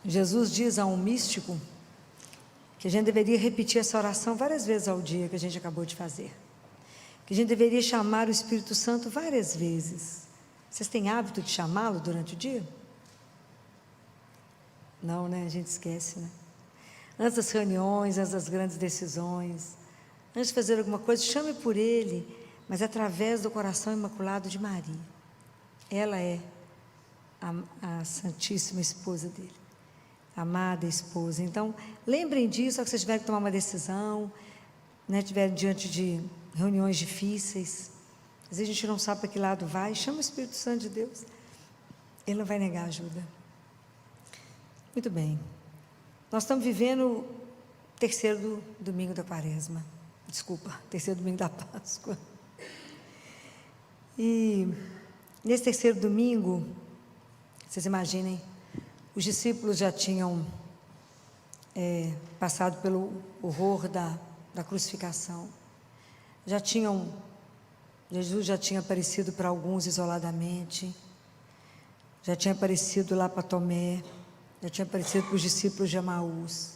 Jesus diz a um místico que a gente deveria repetir essa oração várias vezes ao dia que a gente acabou de fazer. Que a gente deveria chamar o Espírito Santo várias vezes. Vocês têm hábito de chamá-lo durante o dia? Não, né? A gente esquece, né? Antes das reuniões, antes das grandes decisões, antes de fazer alguma coisa, chame por ele, mas através do coração imaculado de Maria. Ela é a Santíssima Esposa dele, a amada esposa. Então, lembrem disso, se vocês tiverem que tomar uma decisão, né, estiverem diante de reuniões difíceis, às vezes a gente não sabe para que lado vai, chama o Espírito Santo de Deus, ele não vai negar ajuda. Muito bem, nós estamos vivendo o terceiro domingo da Quaresma, terceiro domingo da Páscoa, e nesse terceiro domingo, vocês imaginem, os discípulos já tinham passado pelo horror da crucificação, Jesus já tinha aparecido para alguns isoladamente, já tinha aparecido lá para Tomé, já tinha aparecido para os discípulos de Emaús.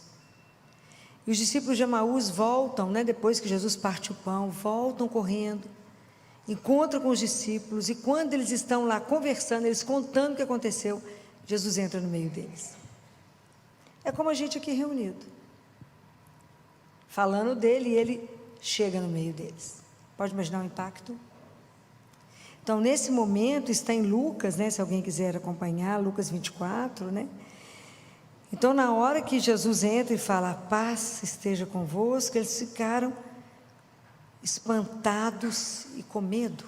E os discípulos de Emaús voltam, né, depois que Jesus parte o pão, voltam correndo, encontram com os discípulos, e quando eles estão lá conversando, eles contando o que aconteceu, Jesus entra no meio deles. É como a gente aqui reunido, falando dele, e ele chega no meio deles. Pode imaginar o impacto? Então, nesse momento, está em Lucas, né, se alguém quiser acompanhar, Lucas 24, né? Então, na hora que Jesus entra e fala, a paz esteja convosco, eles ficaram espantados e com medo,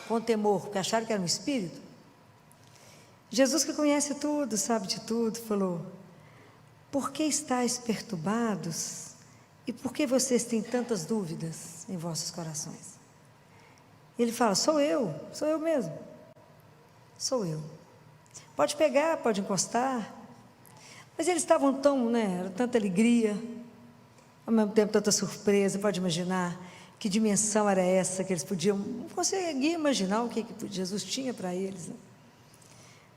com temor, porque acharam que era um espírito. Jesus, que conhece tudo, sabe de tudo, falou, por que estáis perturbados e por que vocês têm tantas dúvidas em vossos corações? Ele fala, sou eu mesmo, sou eu. Pode pegar, pode encostar. Mas eles estavam tão, né, era tanta alegria, ao mesmo tempo tanta surpresa. Pode imaginar que dimensão era essa, que eles podiam, não conseguia imaginar o que Jesus tinha para eles, né?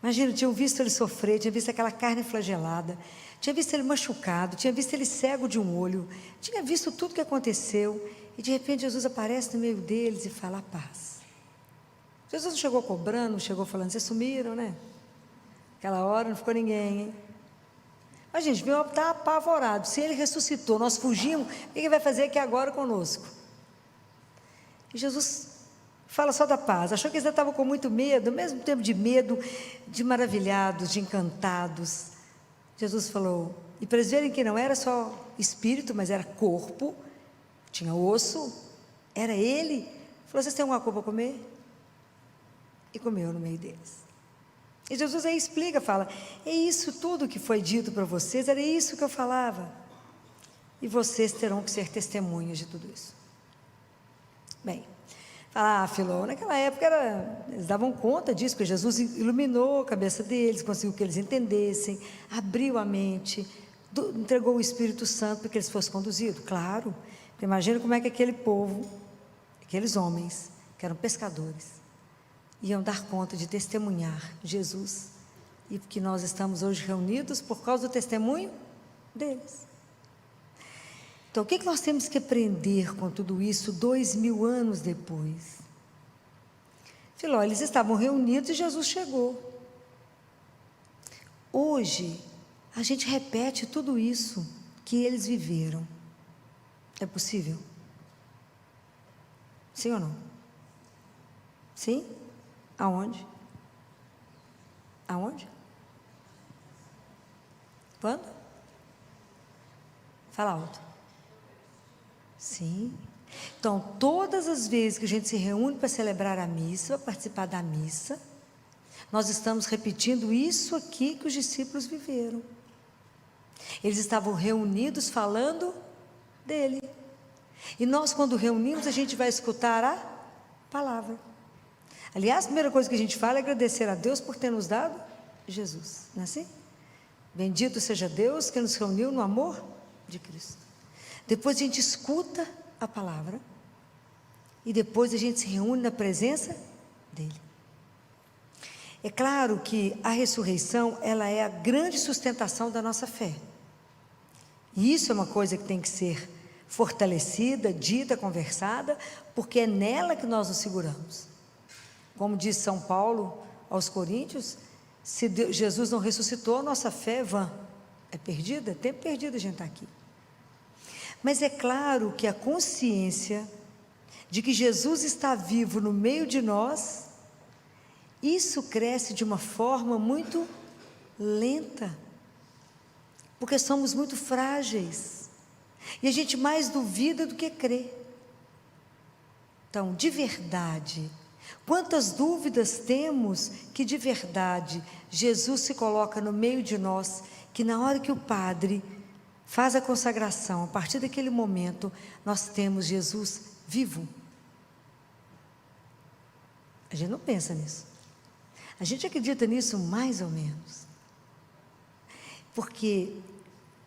Imagina, tinham visto ele sofrer, tinha visto aquela carne flagelada, tinha visto ele machucado, tinha visto ele cego de um olho, tinha visto tudo o que aconteceu, e de repente Jesus aparece no meio deles e fala, a paz. Jesus não chegou cobrando, não chegou falando, vocês sumiram, né? Aquela hora não ficou ninguém, hein? Mas, gente, viu, está apavorado. Se ele ressuscitou, nós fugimos, o que ele vai fazer aqui agora conosco? E Jesus fala só da paz. Achou que eles estavam com muito medo, ao mesmo tempo de medo, de maravilhados, de encantados. Jesus falou, e para eles verem que não era só espírito, mas era corpo, tinha osso, era ele. Falou, vocês têm alguma coisa para comer? E comeu no meio deles. E Jesus aí explica, fala, é isso tudo que foi dito para vocês, era isso que eu falava. E vocês terão que ser testemunhas de tudo isso. Bem, fala, Filó, naquela época eles davam conta disso, porque Jesus iluminou a cabeça deles, conseguiu que eles entendessem, abriu a mente, entregou o Espírito Santo para que eles fossem conduzidos. Claro, imagina como é que aquele povo, aqueles homens, que eram pescadores, iam dar conta de testemunhar Jesus, e que nós estamos hoje reunidos por causa do testemunho deles. Então, o que nós temos que aprender com tudo isso 2000 anos depois? Filó, eles estavam reunidos e Jesus chegou. Hoje, a gente repete tudo isso que eles viveram. É possível? Sim ou não? Sim? Aonde? Aonde? Quando? Fala alto. Sim. Então, todas as vezes que a gente se reúne para celebrar a missa, para participar da missa, nós estamos repetindo isso aqui que os discípulos viveram. Eles estavam reunidos falando dele. E nós, quando reunimos, a gente vai escutar a palavra. Aliás, a primeira coisa que a gente fala é agradecer a Deus por ter nos dado Jesus, não é assim? Bendito seja Deus que nos reuniu no amor de Cristo. Depois a gente escuta a palavra e depois a gente se reúne na presença dele. É claro que a ressurreição, ela é a grande sustentação da nossa fé. E isso é uma coisa que tem que ser fortalecida, dita, conversada, porque é nela que nós nos seguramos. Como diz São Paulo aos Coríntios, se Jesus não ressuscitou, nossa fé é vã, é perdida, é tempo perdido a gente estar aqui. Mas é claro que a consciência de que Jesus está vivo no meio de nós, isso cresce de uma forma muito lenta, porque somos muito frágeis, e a gente mais duvida do que crê. Então, de verdade, quantas dúvidas temos que de verdade Jesus se coloca no meio de nós, que na hora que o padre faz a consagração, a partir daquele momento, nós temos Jesus vivo. A gente não pensa nisso. A gente acredita nisso mais ou menos. Porque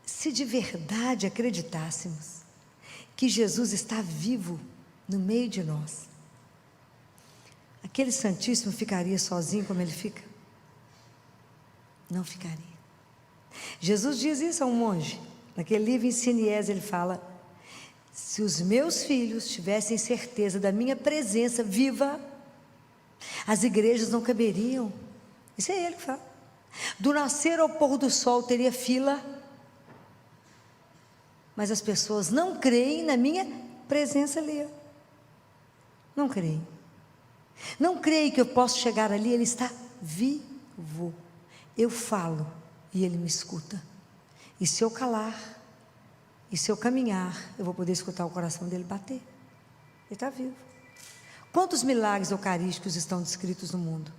se de verdade acreditássemos que Jesus está vivo no meio de nós, aquele Santíssimo ficaria sozinho como ele fica? Não ficaria. Jesus diz isso a um monge, naquele livro Ensine e Eze, ele fala: se os meus filhos tivessem certeza da minha presença viva, as igrejas não caberiam. Isso é ele que fala. Do nascer ao pôr do sol teria fila, mas as pessoas não creem na minha presença ali. Não creem. Não creem que eu posso chegar ali, ele está vivo. Eu falo e ele me escuta. E se eu calar, e se eu caminhar, eu vou poder escutar o coração dele bater. Ele está vivo. Quantos milagres eucarísticos estão descritos no mundo?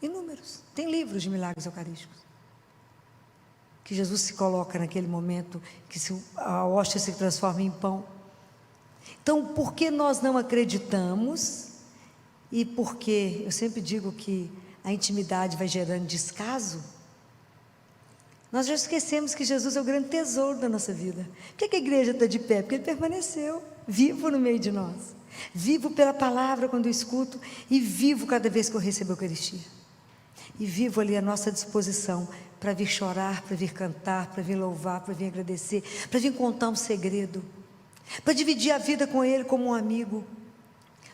Inúmeros. Tem livros de milagres eucarísticos. Que Jesus se coloca naquele momento, que a hóstia se transforma em pão. Então, por que nós não acreditamos? E porque eu sempre digo que a intimidade vai gerando descaso. Nós já esquecemos que Jesus é o grande tesouro da nossa vida. Por que a igreja está de pé? Porque ele permaneceu vivo no meio de nós. Vivo pela palavra quando eu escuto, e vivo cada vez que eu recebo a Eucaristia. E vivo ali à nossa disposição para vir chorar, para vir cantar, para vir louvar, para vir agradecer, para vir contar um segredo, para dividir a vida com Ele como um amigo.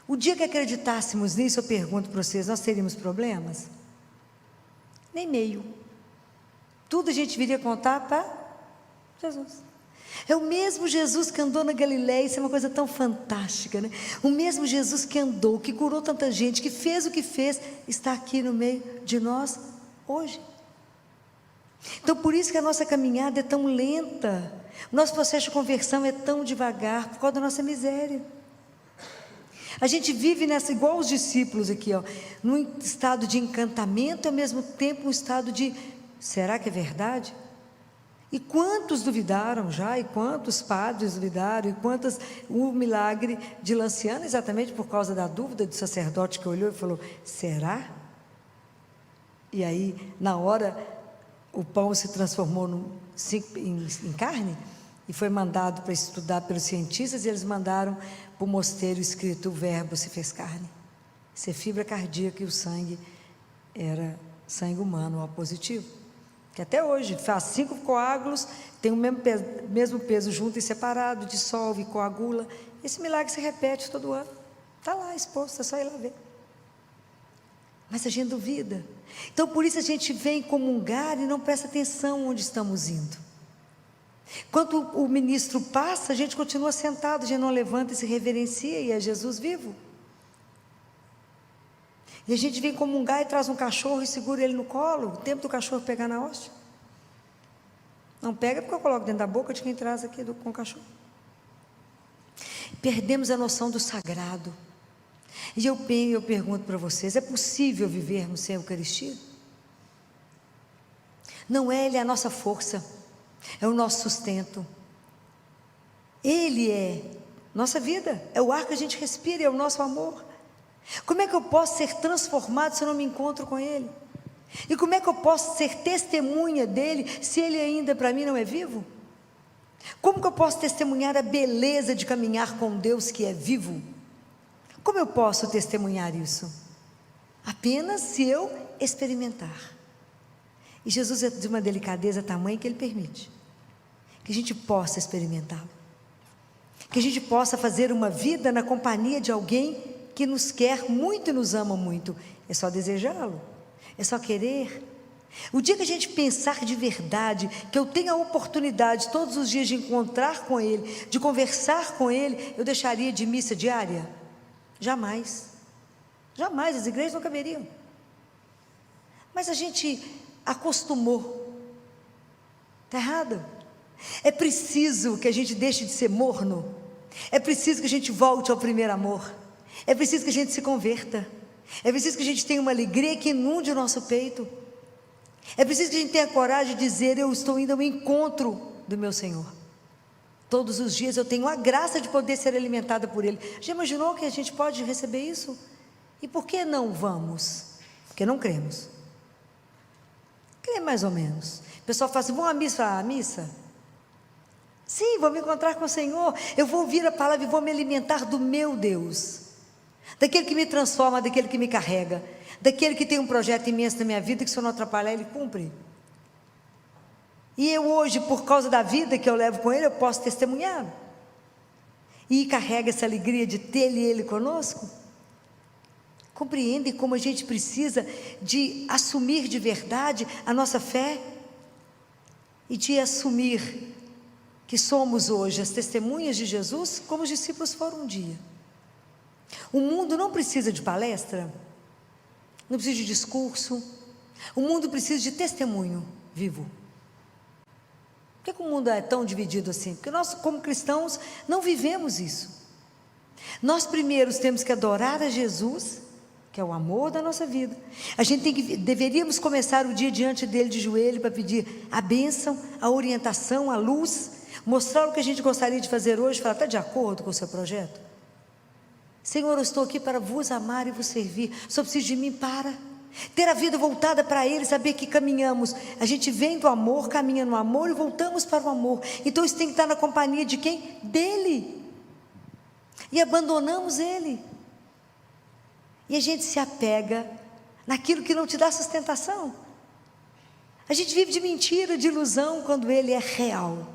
O dia que acreditássemos nisso, eu pergunto para vocês, nós teríamos problemas? Nem meio. Tudo a gente viria contar para Jesus. É o mesmo Jesus que andou na Galileia, isso é uma coisa tão fantástica, né? O mesmo Jesus que andou, que curou tanta gente, que fez o que fez, está aqui no meio de nós hoje. Então, por isso que a nossa caminhada é tão lenta, o nosso processo de conversão é tão devagar, por causa da nossa miséria. A gente vive nessa, igual os discípulos aqui, ó, num estado de encantamento, e ao mesmo tempo um estado de, será que é verdade? E quantos duvidaram já, e quantos padres duvidaram, e quantas, o milagre de Lanciano, exatamente por causa da dúvida do sacerdote que olhou e falou, será? E aí, na hora, o pão se transformou em carne, e foi mandado para estudar pelos cientistas, e eles mandaram para o mosteiro escrito, o verbo se fez carne. Isso é fibra cardíaca, e o sangue era sangue humano, O positivo. Que até hoje faz 5 coágulos, tem o mesmo peso junto e separado, dissolve, coagula. Esse milagre se repete todo ano. Está lá exposto, é só ir lá ver. Mas a gente duvida. Então, por isso a gente vem comungar e não presta atenção onde estamos indo. Quando o ministro passa, a gente continua sentado, a gente não levanta e se reverencia, e é Jesus vivo. E a gente vem comungar e traz um cachorro e segura ele no colo, o tempo do cachorro pegar na hóstia. Não pega porque eu coloco dentro da boca de quem traz aqui com o cachorro. Perdemos a noção do sagrado. E eu pergunto para vocês, é possível vivermos sem a Eucaristia? Não é, Ele é a nossa força, é o nosso sustento. Ele é nossa vida, é o ar que a gente respira, é o nosso amor. Como é que eu posso ser transformado se eu não me encontro com Ele? E como é que eu posso ser testemunha dEle se Ele ainda para mim não é vivo? Como que eu posso testemunhar a beleza de caminhar com Deus que é vivo? Como eu posso testemunhar isso? Apenas se eu experimentar. E Jesus é de uma delicadeza tamanha que Ele permite que a gente possa experimentá-lo, que a gente possa fazer uma vida na companhia de alguém que nos quer muito e nos ama muito. É só desejá-lo, é só querer. O dia que a gente pensar de verdade, que eu tenho a oportunidade todos os dias de encontrar com Ele, de conversar com Ele, eu deixaria de missa diária? Jamais, jamais, as igrejas não caberiam. Mas a gente acostumou, está errado. É preciso que a gente deixe de ser morno, é preciso que a gente volte ao primeiro amor, é preciso que a gente se converta, é preciso que a gente tenha uma alegria que inunde o nosso peito, é preciso que a gente tenha coragem de dizer: eu estou indo ao encontro do meu Senhor, todos os dias eu tenho a graça de poder ser alimentada por Ele. Já imaginou que a gente pode receber isso? E por que não vamos? Porque não cremos. Crê mais ou menos. O pessoal fala assim: vamos à missa? À missa? Sim, vou me encontrar com o Senhor, eu vou ouvir a palavra e vou me alimentar do meu Deus, daquele que me transforma, daquele que me carrega, daquele que tem um projeto imenso na minha vida, que se eu não atrapalhar, Ele cumpre. E eu hoje, por causa da vida que eu levo com Ele, eu posso testemunhar, e carrega essa alegria de ter Ele conosco. Compreendem como a gente precisa de assumir de verdade a nossa fé, e de assumir que somos hoje as testemunhas de Jesus, como os discípulos foram um dia. O mundo não precisa de palestra, não precisa de discurso, o mundo precisa de testemunho vivo. Por que o mundo é tão dividido assim? Porque nós, como cristãos, não vivemos isso. Nós primeiros temos que adorar a Jesus, que é o amor da nossa vida. A gente deveríamos começar o dia diante dele de joelho, para pedir a bênção, a orientação, a luz, mostrar o que a gente gostaria de fazer hoje, falar: está de acordo com o seu projeto? Senhor, eu estou aqui para vos amar e vos servir, só preciso de mim para ter a vida voltada para Ele, saber que caminhamos, a gente vem do amor, caminha no amor e voltamos para o amor. Então isso tem que estar na companhia de quem? Dele. E abandonamos Ele, e a gente se apega naquilo que não te dá sustentação. A gente vive de mentira, de ilusão, quando Ele é real.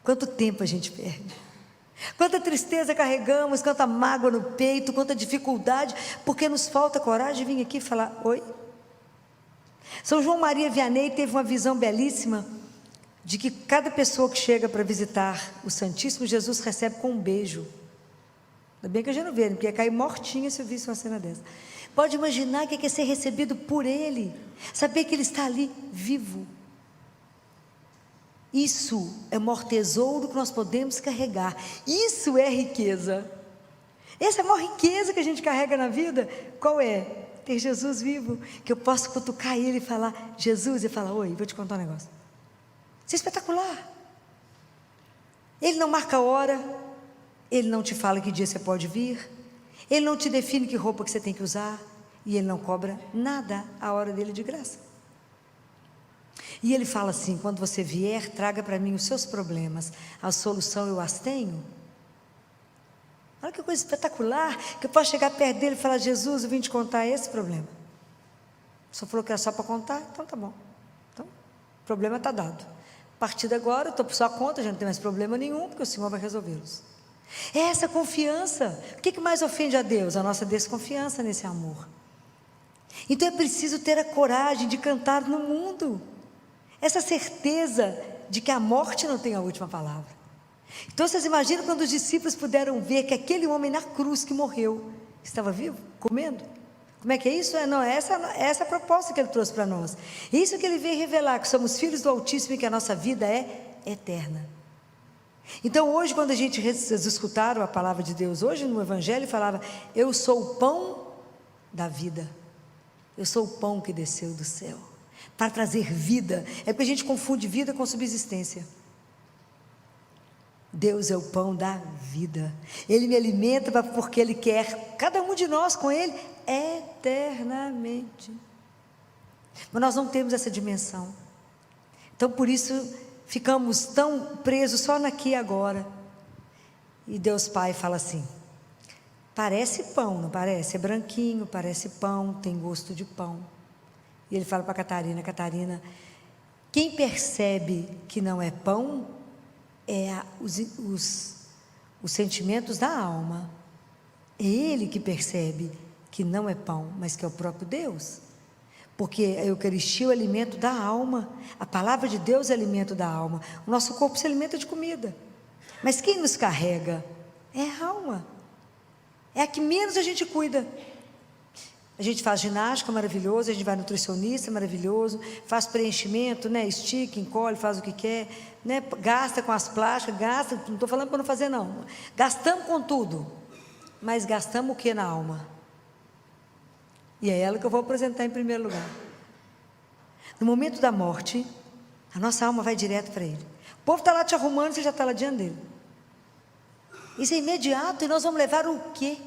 Quanto tempo a gente perde, quanta tristeza carregamos, quanta mágoa no peito, quanta dificuldade, porque nos falta coragem de vir aqui e falar: oi. São João Maria Vianney teve uma visão belíssima, de que cada pessoa que chega para visitar o Santíssimo, Jesus recebe com um beijo. Ainda bem que a gente não vê, porque ia cair mortinha se eu visse uma cena dessa. Pode imaginar o que é ser recebido por Ele, saber que Ele está ali vivo. Isso é o maior tesouro que nós podemos carregar. Isso é riqueza. Essa é a maior riqueza que a gente carrega na vida. Qual é? Ter Jesus vivo, que eu posso cutucar Ele e falar: Jesus, e falar: oi, vou te contar um negócio. Isso é espetacular. Ele não marca a hora, Ele não te fala que dia você pode vir, Ele não te define que roupa que você tem que usar, e Ele não cobra nada a hora dele de graça. E Ele fala assim: quando você vier, traga para mim os seus problemas, a solução eu as tenho. Olha que coisa espetacular, que eu posso chegar perto dele e falar: Jesus, eu vim te contar esse problema. O senhor falou que era só para contar, então tá bom. Então, o problema está dado. A partir de agora, eu estou por sua conta, já não tem mais problema nenhum, porque o Senhor vai resolvê-los. É essa confiança. O que mais ofende a Deus? A nossa desconfiança nesse amor. Então é preciso ter a coragem de cantar no mundo, essa certeza de que a morte não tem a última palavra. Então vocês imaginam quando os discípulos puderam ver que aquele homem na cruz que morreu, estava vivo, comendo? Como é que é isso? Essa é a proposta que Ele trouxe para nós. Isso que Ele veio revelar, que somos filhos do Altíssimo e que a nossa vida é eterna. Então hoje, quando vocês escutaram a palavra de Deus, hoje no Evangelho falava: eu sou o pão da vida, eu sou o pão que desceu do céu, para trazer vida. É porque a gente confunde vida com subsistência. Deus é o pão da vida, Ele me alimenta porque Ele quer cada um de nós com Ele eternamente. Mas nós não temos essa dimensão, então por isso ficamos tão presos só naqui e agora. E Deus Pai fala assim: Parece pão, não parece? É branquinho, parece pão, tem gosto de pão. E ele fala para Catarina: Catarina, quem percebe que não é pão é os sentimentos da alma. É ele que percebe que não é pão, mas que é o próprio Deus. Porque a Eucaristia é o alimento da alma. A palavra de Deus é alimento da alma. O nosso corpo se alimenta de comida. Mas quem nos carrega é a alma. É a que menos a gente cuida. A gente faz ginástica, maravilhoso. A gente vai nutricionista, maravilhoso. Faz preenchimento, né? Estica, encolhe, faz o que quer, né? Gasta com as plásticas, gasta. Não estou falando para não fazer, não. Gastamos com tudo. Mas gastamos o que na alma? E é ela que eu vou apresentar em primeiro lugar. No momento da morte, a nossa alma vai direto para ele. O povo está lá te arrumando, você já está lá diante dele. Isso é imediato, e nós vamos levar o quê?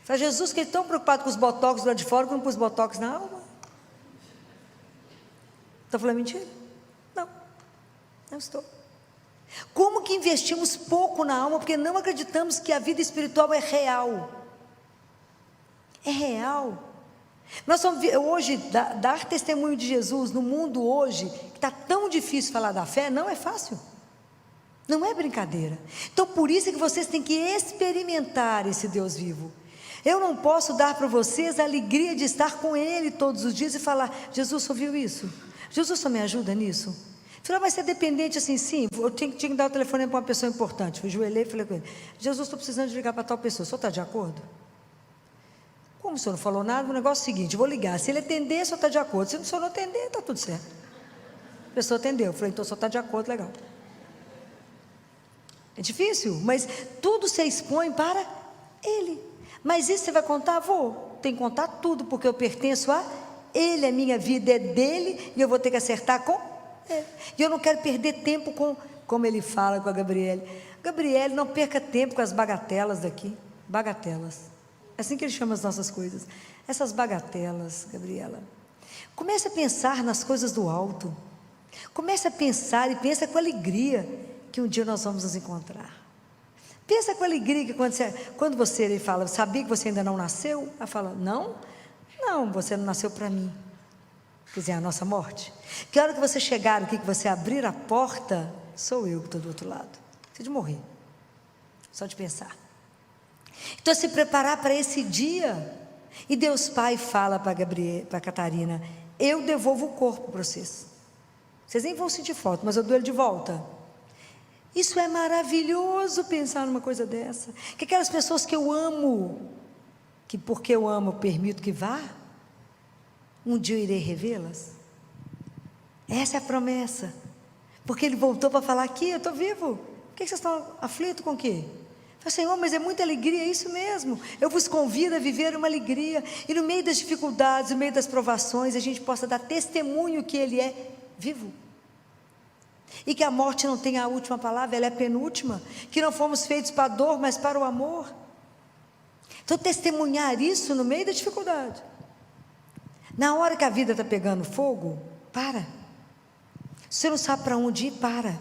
Para Jesus, que ele é tão preocupado com os botox lá de fora, que não pôs botox na alma. Está falando mentira? Não estou. Como que investimos pouco na alma, porque não acreditamos que a vida espiritual é real. É real. Nós somos, hoje, dar testemunho de Jesus no mundo hoje, que está tão difícil falar da fé, não é fácil. Não é brincadeira. Então, por isso é que vocês têm que experimentar esse Deus vivo. Eu não posso dar para vocês a alegria de estar com Ele todos os dias e falar: Jesus, só viu isso? Jesus, só me ajuda nisso? Falei: mas você é dependente assim? Sim, eu tinha que dar o telefone para uma pessoa importante. Fui ajoelhei e falei com ele: Jesus, estou precisando de ligar para tal pessoa, o senhor está de acordo? Como o senhor não falou nada, o negócio é o seguinte: eu vou ligar, se ele atender, o senhor está de acordo, se o senhor não atender, está tudo certo. A pessoa atendeu, eu falei: então o senhor está de acordo, legal. É difícil, mas tudo você expõe para Ele. Mas isso você vai contar? Vou, tem que contar tudo, porque eu pertenço a Ele, a minha vida é dele, e eu vou ter que acertar com Ele. E eu não quero perder tempo com, como ele fala com a Gabriele: Gabriele, não perca tempo com as bagatelas daqui. Bagatelas, é assim que ele chama as nossas coisas. Essas bagatelas, Gabriela. Comece a pensar nas coisas do alto. Comece a pensar, e pensa com alegria que um dia nós vamos nos encontrar. Pensa com alegria que quando você ele fala: sabia que você ainda não nasceu? Ela fala: não, você não nasceu para mim. Quer dizer, a nossa morte. Que hora que você chegar aqui, que você abrir a porta, sou eu que estou do outro lado. Você de morrer, só de pensar. Então, se preparar para esse dia. E Deus Pai fala para Catarina: eu devolvo o corpo para vocês. Vocês nem vão sentir falta, mas eu dou ele de volta. Isso é maravilhoso, pensar numa coisa dessa. Que aquelas pessoas que eu amo, que porque eu amo, eu permito que vá, um dia eu irei revê-las. Essa é a promessa. Porque ele voltou para falar: aqui, eu estou vivo. Por que vocês estão aflitos com o quê? Eu falei: Senhor, mas é muita alegria, é isso mesmo. Eu vos convido a viver uma alegria. E no meio das dificuldades, no meio das provações, a gente possa dar testemunho que Ele é vivo. E que a morte não tem a última palavra, ela é a penúltima. Que não fomos feitos para a dor, mas para o amor. Então, testemunhar isso no meio da dificuldade. Na hora que a vida está pegando fogo, para. Se você não sabe para onde ir, para.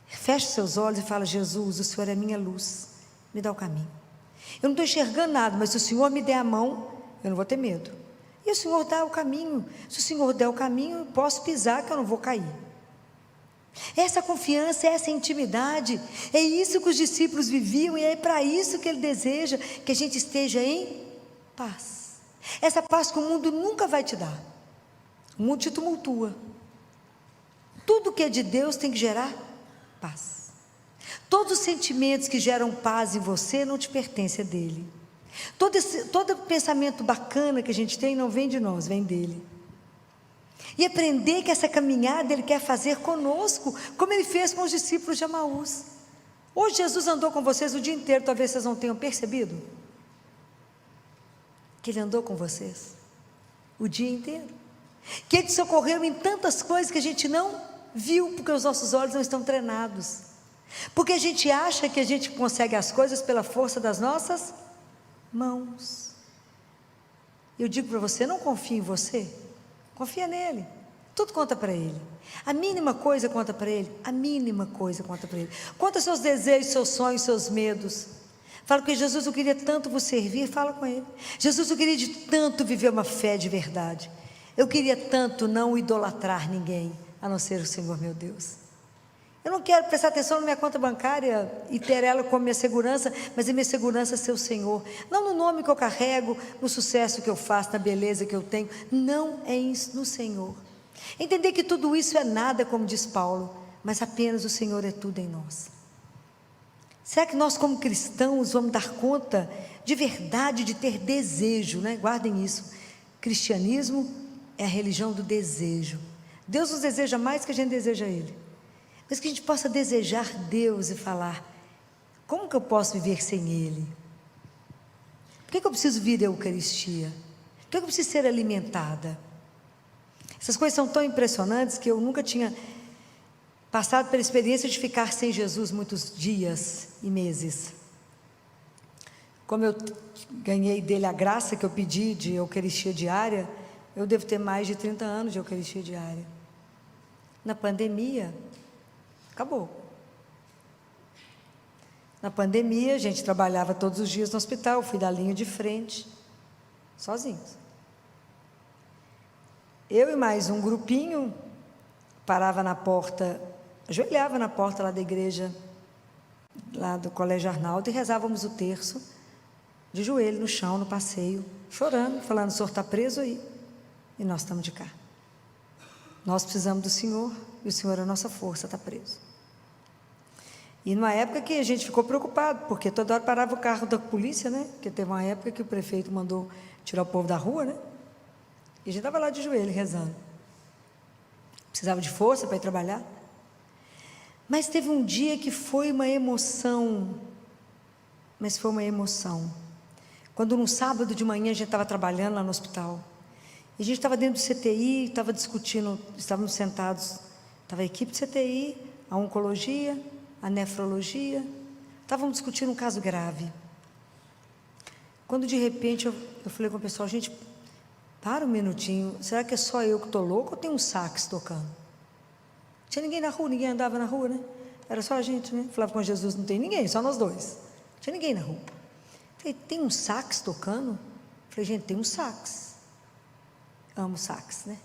Feche seus olhos e fala: Jesus, o Senhor é minha luz, me dá o caminho. Eu não estou enxergando nada, mas se o Senhor me der a mão, eu não vou ter medo. E o Senhor dá o caminho. Se o Senhor der o caminho, eu posso pisar, que eu não vou cair. Essa confiança, essa intimidade, é isso que os discípulos viviam, e é para isso que Ele deseja que a gente esteja em paz. Essa paz que o mundo nunca vai te dar. O mundo te tumultua. Tudo que é de Deus tem que gerar paz. Todos os sentimentos que geram paz em você não te pertencem, é dele. Todo pensamento bacana que a gente tem não vem de nós, vem dele. E aprender que essa caminhada Ele quer fazer conosco, como Ele fez com os discípulos de Emaús. Hoje Jesus andou com vocês o dia inteiro, talvez vocês não tenham percebido que Ele andou com vocês o dia inteiro, que Ele socorreu em tantas coisas que a gente não viu, porque os nossos olhos não estão treinados, porque a gente acha que a gente consegue as coisas pela força das nossas mãos. Eu digo para você: não confie em você, confia nele. Tudo conta para Ele. A mínima coisa conta para Ele. A mínima coisa conta para Ele. Conta seus desejos, seus sonhos, seus medos. Fala com ele: Jesus, eu queria tanto vos servir. Fala com ele: Jesus, eu queria de tanto viver uma fé de verdade. Eu queria tanto não idolatrar ninguém, a não ser o Senhor meu Deus. Eu não quero prestar atenção na minha conta bancária e ter ela como minha segurança, mas a minha segurança é ser o Senhor. Não no nome que eu carrego, no sucesso que eu faço, na beleza que eu tenho. Não é isso, no Senhor. Entender que tudo isso é nada, como diz Paulo, mas apenas o Senhor é tudo em nós. Será que nós, como cristãos, vamos dar conta de verdade de ter desejo, né? Guardem isso. Cristianismo é a religião do desejo. Deus nos deseja mais que a gente deseja Ele. Mas que a gente possa desejar Deus e falar: como que eu posso viver sem Ele? Por que eu preciso vir à Eucaristia? Por que eu preciso ser alimentada? Essas coisas são tão impressionantes que eu nunca tinha passado pela experiência de ficar sem Jesus muitos dias e meses. Como eu ganhei dele a graça que eu pedi de Eucaristia diária, eu devo ter mais de 30 anos de Eucaristia diária. Na pandemia, acabou. Na pandemia, a gente trabalhava todos os dias no hospital, fui da linha de frente, sozinhos. Eu e mais um grupinho parava na porta, ajoelhava na porta lá da igreja, lá do Colégio Arnaldo, e rezávamos o terço, de joelho no chão, no passeio, chorando, falando: o Senhor está preso aí, e nós estamos de cá. Nós precisamos do Senhor, e o Senhor é a nossa força, está preso. E numa época que a gente ficou preocupado, porque toda hora parava o carro da polícia, né? Porque teve uma época que o prefeito mandou tirar o povo da rua, né? E a gente estava lá de joelho, rezando. Precisava de força para ir trabalhar. Mas teve um dia que foi uma emoção, quando no sábado de manhã a gente estava trabalhando lá no hospital, e a gente estava dentro do CTI, estava discutindo, estávamos sentados, estava a equipe de CTI, a oncologia, a nefrologia, estávamos discutindo um caso grave, quando de repente eu falei com o pessoal: gente, para um minutinho, será que é só eu que estou louco ou tem um sax tocando? Não tinha ninguém na rua, ninguém andava na rua, né? Era só a gente, né? Falava com Jesus: não tem ninguém, só nós dois. Não tinha ninguém na rua. Falei: tem um sax tocando? Falei: gente, tem um sax. Amo sax, né?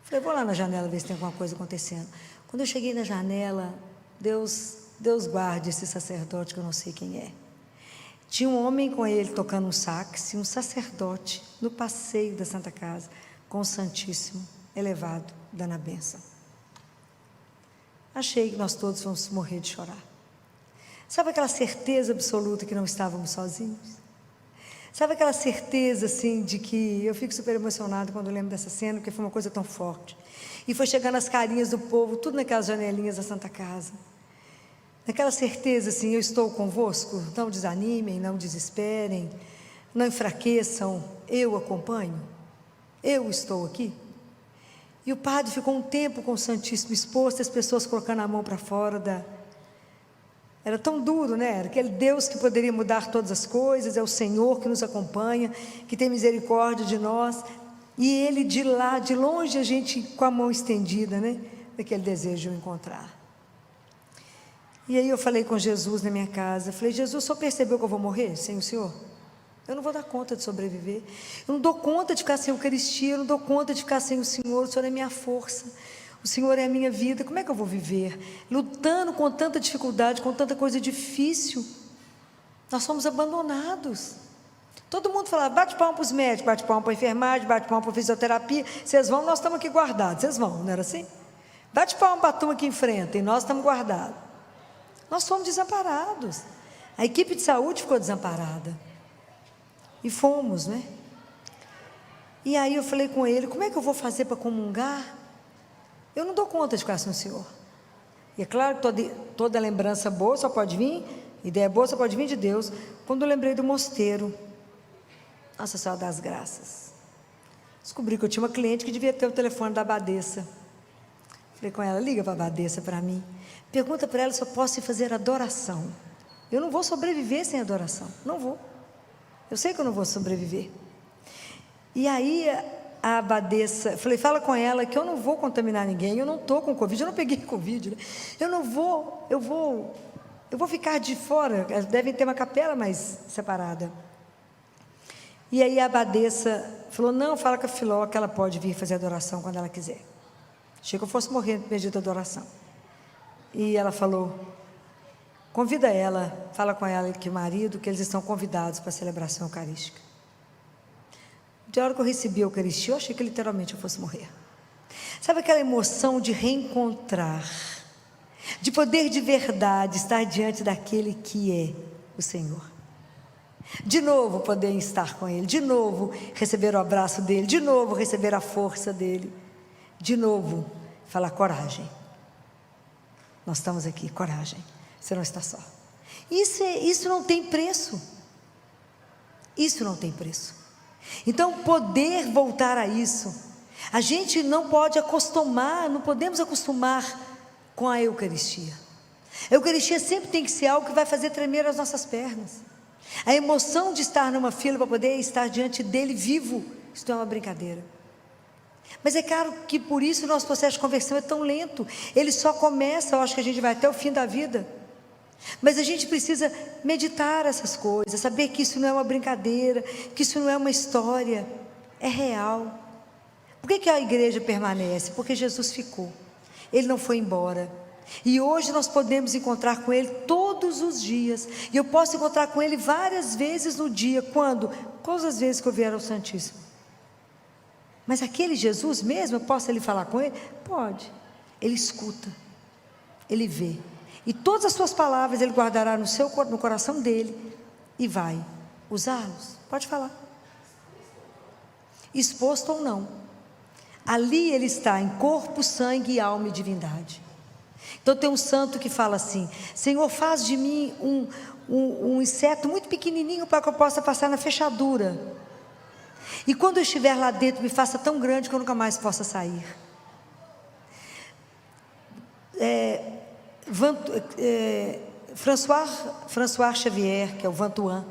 Falei: vou lá na janela ver se tem alguma coisa acontecendo. Quando eu cheguei na janela, Deus guarde esse sacerdote que eu não sei quem é. Tinha um homem com ele tocando um sax, e um sacerdote no passeio da Santa Casa, com o Santíssimo elevado, dando a bênção. Achei que nós todos fomos morrer de chorar. Sabe aquela certeza absoluta que não estávamos sozinhos? Sabe aquela certeza assim de que eu fico super emocionada quando eu lembro dessa cena, porque foi uma coisa tão forte. E foi chegando as carinhas do povo, tudo naquelas janelinhas da Santa Casa. Naquela certeza assim: eu estou convosco, não desanimem, não desesperem, não enfraqueçam, eu acompanho, eu estou aqui. E o padre ficou um tempo com o Santíssimo exposto, as pessoas colocando a mão para fora Era tão duro, né? Era aquele Deus que poderia mudar todas as coisas, é o Senhor que nos acompanha, que tem misericórdia de nós, e Ele de lá, de longe, a gente com a mão estendida, né? Daquele desejo de o encontrar. E aí eu falei com Jesus na minha casa, falei: Jesus, o Senhor percebeu que eu vou morrer sem o Senhor? Eu não vou dar conta de sobreviver, eu não dou conta de ficar sem a Eucaristia, eu não dou conta de ficar sem o Senhor, o Senhor é minha força, o Senhor é a minha vida, como é que eu vou viver? Lutando com tanta dificuldade, com tanta coisa difícil, nós somos abandonados. Todo mundo falava: bate palma para os médicos, bate palma para a enfermagem, bate palma para a fisioterapia, vocês vão, nós estamos aqui guardados, vocês vão, não era assim? Bate palma para a turma que enfrenta, e nós estamos guardados. Nós fomos desamparados, a equipe de saúde ficou desamparada, e fomos, né? E aí eu falei com ele: como é que eu vou fazer para comungar? Eu não dou conta de ficar sem o Senhor. E é claro que toda lembrança boa só pode vir, ideia boa só pode vir de Deus. Quando eu lembrei do mosteiro, Nossa Senhora das Graças, descobri que eu tinha uma cliente que devia ter o telefone da abadesa. Falei com ela: liga para a abadesa para mim, pergunta para ela se eu posso ir fazer adoração. Eu não vou sobreviver sem adoração, não vou. Eu sei que eu não vou sobreviver. E aí a abadesa, falei: fala com ela que eu não vou contaminar ninguém, eu não estou com Covid, eu não peguei Covid, né? Eu vou eu vou ficar de fora, devem ter uma capela mais separada. E aí a abadesa falou, não, fala com a Filó que ela pode vir fazer adoração quando ela quiser. Achei que eu fosse morrer no pedido de adoração. E ela falou, convida ela, fala com ela que o marido, que eles estão convidados para a celebração eucarística. De hora que eu recebi a Eucaristia, eu achei que literalmente eu fosse morrer. Sabe aquela emoção de reencontrar, de poder de verdade estar diante daquele que é o Senhor? De novo poder estar com Ele, de novo receber o abraço dEle, de novo receber a força dEle, de novo falar coragem. Nós estamos aqui, coragem, você não está só. Isso não tem preço. Isso não tem preço. Então, poder voltar a isso, a gente não pode acostumar, não podemos acostumar com a Eucaristia. A Eucaristia sempre tem que ser algo que vai fazer tremer as nossas pernas. A emoção de estar numa fila para poder estar diante dele vivo, isso não é uma brincadeira. Mas é claro que por isso o nosso processo de conversão é tão lento. Ele só começa, eu acho que a gente vai até o fim da vida. Mas a gente precisa meditar essas coisas, saber que isso não é uma brincadeira, que isso não é uma história, é real. Por que a igreja permanece? Porque Jesus ficou, Ele não foi embora. E hoje nós podemos encontrar com Ele todos os dias. E eu posso encontrar com Ele várias vezes no dia. Quando? Todas as vezes que eu vier ao Santíssimo. Mas aquele Jesus mesmo, eu posso ele falar com Ele? Pode. Ele escuta, Ele vê. E todas as suas palavras Ele guardará no coração dEle e vai usá-los. Pode falar. Exposto ou não. Ali Ele está em corpo, sangue, alma e divindade. Então tem um santo que fala assim, Senhor, faz de mim um inseto muito pequenininho para que eu possa passar na fechadura. E quando eu estiver lá dentro, me faça tão grande que eu nunca mais possa sair. François Xavier, que é o Vantuan,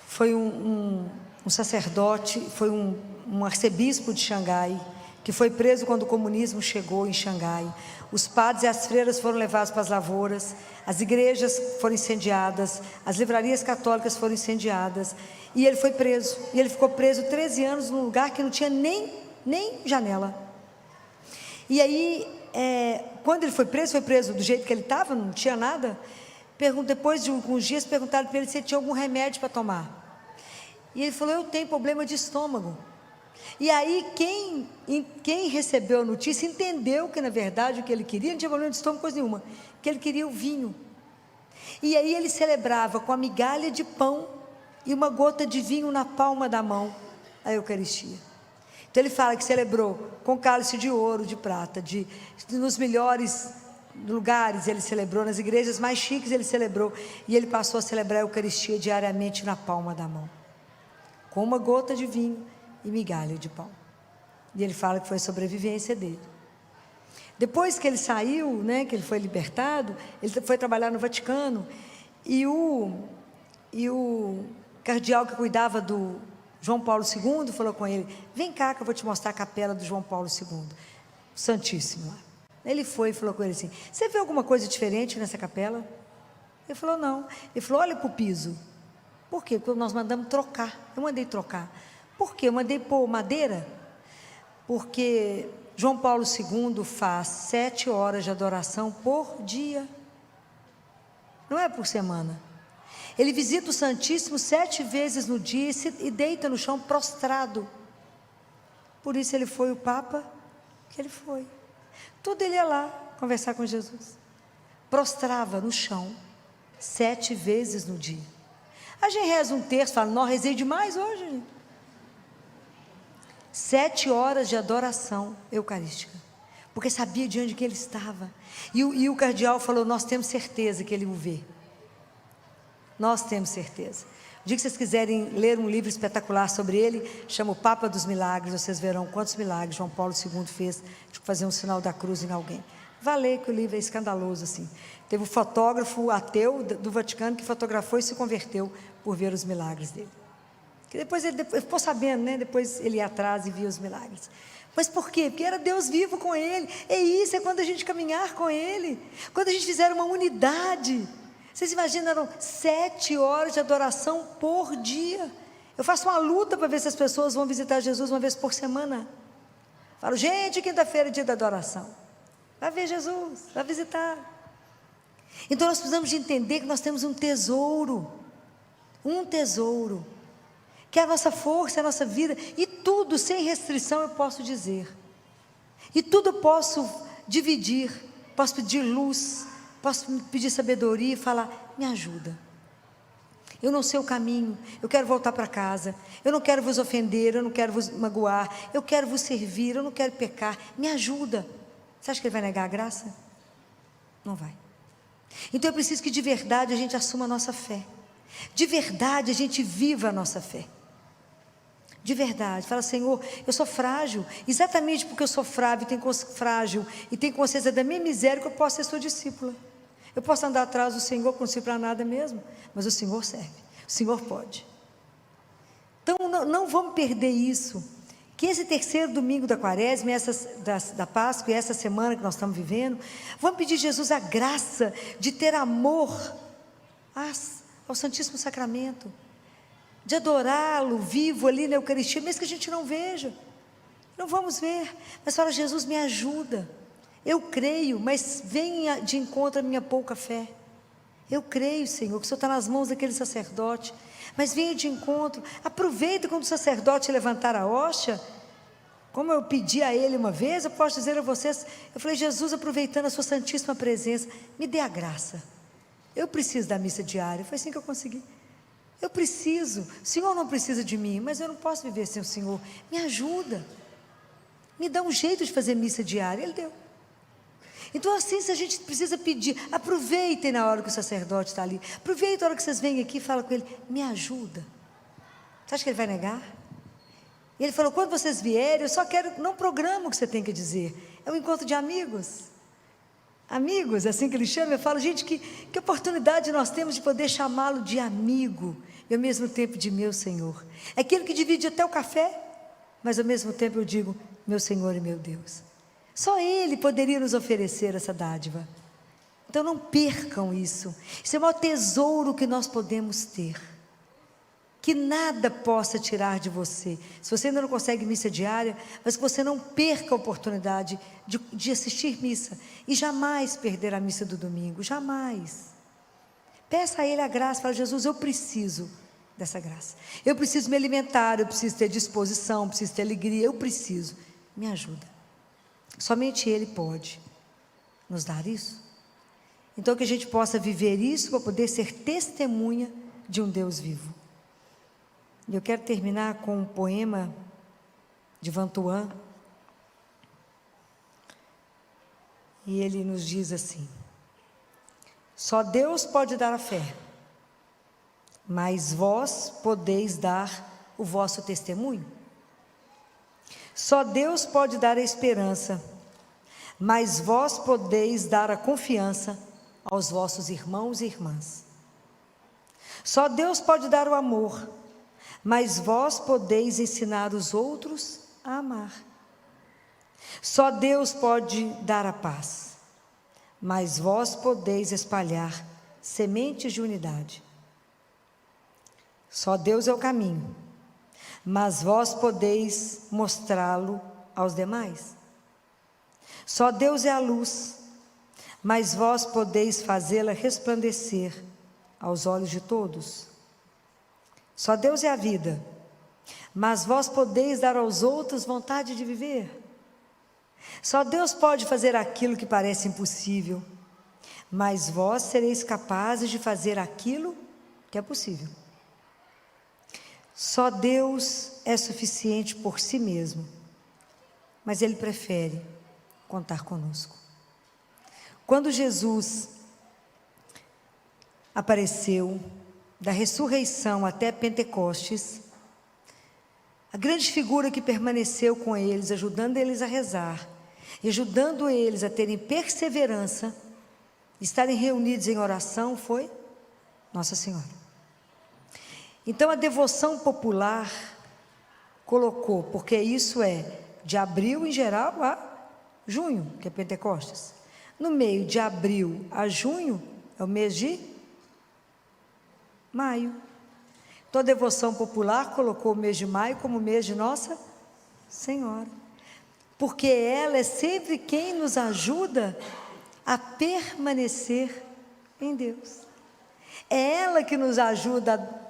foi um sacerdote, foi um arcebispo de Xangai, que foi preso quando o comunismo chegou em Xangai. Os padres e as freiras foram levados para as lavouras, as igrejas foram incendiadas, as livrarias católicas foram incendiadas, e ele foi preso. E ele ficou preso 13 anos num lugar que não tinha nem janela. E aí, quando ele foi preso do jeito que ele estava, não tinha nada. Depois de alguns dias, perguntaram para ele se ele tinha algum remédio para tomar. E ele falou, eu tenho problema de estômago. E aí quem recebeu a notícia entendeu que na verdade o que ele queria, não tinha problema de estômago, coisa nenhuma, que ele queria o vinho. E aí ele celebrava com a migalha de pão e uma gota de vinho na palma da mão a Eucaristia. Então ele fala que celebrou com cálice de ouro, de prata, nos melhores lugares ele celebrou, nas igrejas mais chiques ele celebrou, e ele passou a celebrar a Eucaristia diariamente na palma da mão, com uma gota de vinho e migalha de pão. E ele fala que foi a sobrevivência dele. Depois que ele saiu, né, que ele foi libertado, ele foi trabalhar no Vaticano, e o cardeal que cuidava do João Paulo II falou com ele, vem cá que eu vou te mostrar a capela do João Paulo II, o Santíssimo lá. Ele foi e falou com ele assim, você vê alguma coisa diferente nessa capela? Ele falou, não. Ele falou, olha para o piso. Por quê? Porque nós mandamos trocar, eu mandei trocar. Por quê? Eu mandei pôr madeira, porque João Paulo II faz 7 horas de adoração por dia, não é por semana. Ele visita o Santíssimo 7 vezes no dia e deita no chão prostrado. Por isso ele foi o Papa que ele foi. Tudo ele ia lá conversar com Jesus. Prostrava no chão 7 vezes no dia. A gente reza um terço, fala, não, rezei demais hoje, gente. 7 horas de adoração eucarística, porque sabia de onde que ele estava. E o cardeal falou, nós temos certeza que ele o vê. Nós temos certeza. O dia que vocês quiserem ler um livro espetacular sobre ele, chama o Papa dos Milagres, vocês verão quantos milagres João Paulo II fez, de fazer um sinal da cruz em alguém. Vá ler que o livro é escandaloso assim. Teve um fotógrafo ateu do Vaticano que fotografou e se converteu por ver os milagres dele. Que depois ele ficou sabendo, né? Depois ele ia atrás e via os milagres. Mas por quê? Porque era Deus vivo com ele. É isso, é quando a gente caminhar com ele. Quando a gente fizer uma unidade. Vocês imaginam, eram 7 horas de adoração por dia. Eu faço uma luta para ver se as pessoas vão visitar Jesus uma vez por semana. Falo, gente, quinta-feira é dia da adoração. Vai ver Jesus, vai visitar. Então nós precisamos de entender que nós temos um tesouro. Um tesouro. Que é a nossa força, a nossa vida. E tudo, sem restrição, eu posso dizer. E tudo eu posso dividir. Posso pedir luz. Posso pedir sabedoria e falar, me ajuda. Eu não sei o caminho, eu quero voltar para casa. Eu não quero vos ofender, eu não quero vos magoar. Eu quero vos servir, eu não quero pecar. Me ajuda. Você acha que ele vai negar a graça? Não vai. Então eu preciso que de verdade a gente assuma a nossa fé. De verdade a gente viva a nossa fé. De verdade, fala, Senhor, eu sou frágil, exatamente porque eu sou frágil e tenho consciência da minha miséria, que eu posso ser sua discípula. Eu posso andar atrás do Senhor, que não sirvo para nada mesmo, mas o Senhor serve, o Senhor pode. Então não vamos perder isso, que esse terceiro domingo da quaresma, da Páscoa e essa semana que nós estamos vivendo, vamos pedir a Jesus a graça de ter amor ao Santíssimo Sacramento, de adorá-lo vivo ali na Eucaristia, mesmo que a gente não veja, não vamos ver, mas fala, Jesus me ajuda, eu creio, mas venha de encontro à minha pouca fé, eu creio, Senhor, que o Senhor está nas mãos daquele sacerdote, mas venha de encontro, aproveita quando o sacerdote levantar a hóstia, como eu pedi a ele uma vez, eu posso dizer a vocês, eu falei, Jesus, aproveitando a sua santíssima presença, me dê a graça, eu preciso da missa diária, foi assim que eu consegui. Eu preciso, o Senhor não precisa de mim, mas eu não posso viver sem o Senhor, me ajuda, me dá um jeito de fazer missa diária, Ele deu. Então assim, se a gente precisa pedir, aproveitem na hora que o sacerdote está ali, aproveitem na hora que vocês vêm aqui e falam com ele, me ajuda. Você acha que ele vai negar? E ele falou, quando vocês vierem, eu só quero, não programa o que você tem que dizer, é um encontro de amigos, assim que ele chama, eu falo, gente, que oportunidade nós temos de poder chamá-lo de amigo, e ao mesmo tempo de meu Senhor, é aquele que divide até o café, mas ao mesmo tempo eu digo, meu Senhor e meu Deus, só Ele poderia nos oferecer essa dádiva, então não percam isso, isso é o maior tesouro que nós podemos ter, que nada possa tirar de você, se você ainda não consegue missa diária, mas que você não perca a oportunidade de assistir missa, e jamais perder a missa do domingo, jamais, peça a Ele a graça, fala, Jesus, eu preciso dessa graça, eu preciso me alimentar, eu preciso ter disposição, eu preciso ter alegria, eu preciso, me ajuda, somente Ele pode nos dar isso, então que a gente possa viver isso, para poder ser testemunha de um Deus vivo. E eu quero terminar com um poema de Vantuan, e ele nos diz assim, só Deus pode dar a fé, mas vós podeis dar o vosso testemunho. Só Deus pode dar a esperança, mas vós podeis dar a confiança aos vossos irmãos e irmãs. Só Deus pode dar o amor, mas vós podeis ensinar os outros a amar. Só Deus pode dar a paz, mas vós podeis espalhar sementes de unidade. Só Deus é o caminho, mas vós podeis mostrá-lo aos demais. Só Deus é a luz, mas vós podeis fazê-la resplandecer aos olhos de todos. Só Deus é a vida, mas vós podeis dar aos outros vontade de viver. Só Deus pode fazer aquilo que parece impossível, mas vós sereis capazes de fazer aquilo que é possível. Só Deus é suficiente por si mesmo, mas Ele prefere contar conosco. Quando Jesus apareceu, da ressurreição até Pentecostes, a grande figura que permaneceu com eles, ajudando eles a rezar, e ajudando eles a terem perseverança, estarem reunidos em oração, foi Nossa Senhora. Então a devoção popular colocou, porque isso é de abril em geral a junho, que é Pentecostes. No meio de abril a junho é o mês de maio. Então a devoção popular colocou o mês de maio como mês de Nossa Senhora, porque ela é sempre quem nos ajuda a permanecer em Deus. É ela que nos ajuda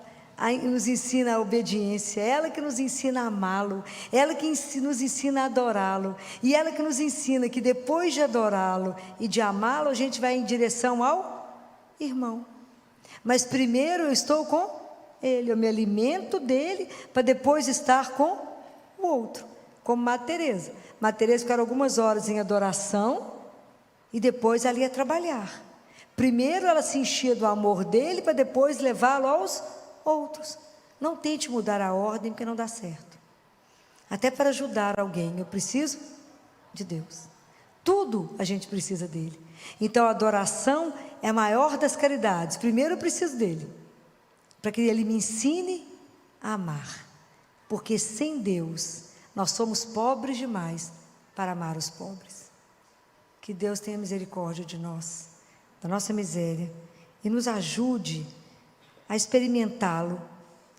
nos ensina a obediência, é ela que nos ensina a amá-lo, é ela que nos ensina a adorá-lo, e ela que nos ensina que depois de adorá-lo e de amá-lo, a gente vai em direção ao irmão. Mas primeiro eu estou com ele, eu me alimento dele, para depois estar com o outro, como Madre Teresa. Madre Teresa ficaram algumas horas em adoração, e depois ela ia trabalhar. Primeiro ela se enchia do amor dele, para depois levá-lo aos outros. Não tente mudar a ordem, porque não dá certo. Até para ajudar alguém, eu preciso de Deus. Tudo a gente precisa dele. Então a adoração é a maior das caridades. Primeiro eu preciso dele, para que ele me ensine a amar. Porque sem Deus, nós somos pobres demais para amar os pobres. Que Deus tenha misericórdia de nós, da nossa miséria, e nos ajude a experimentá-lo,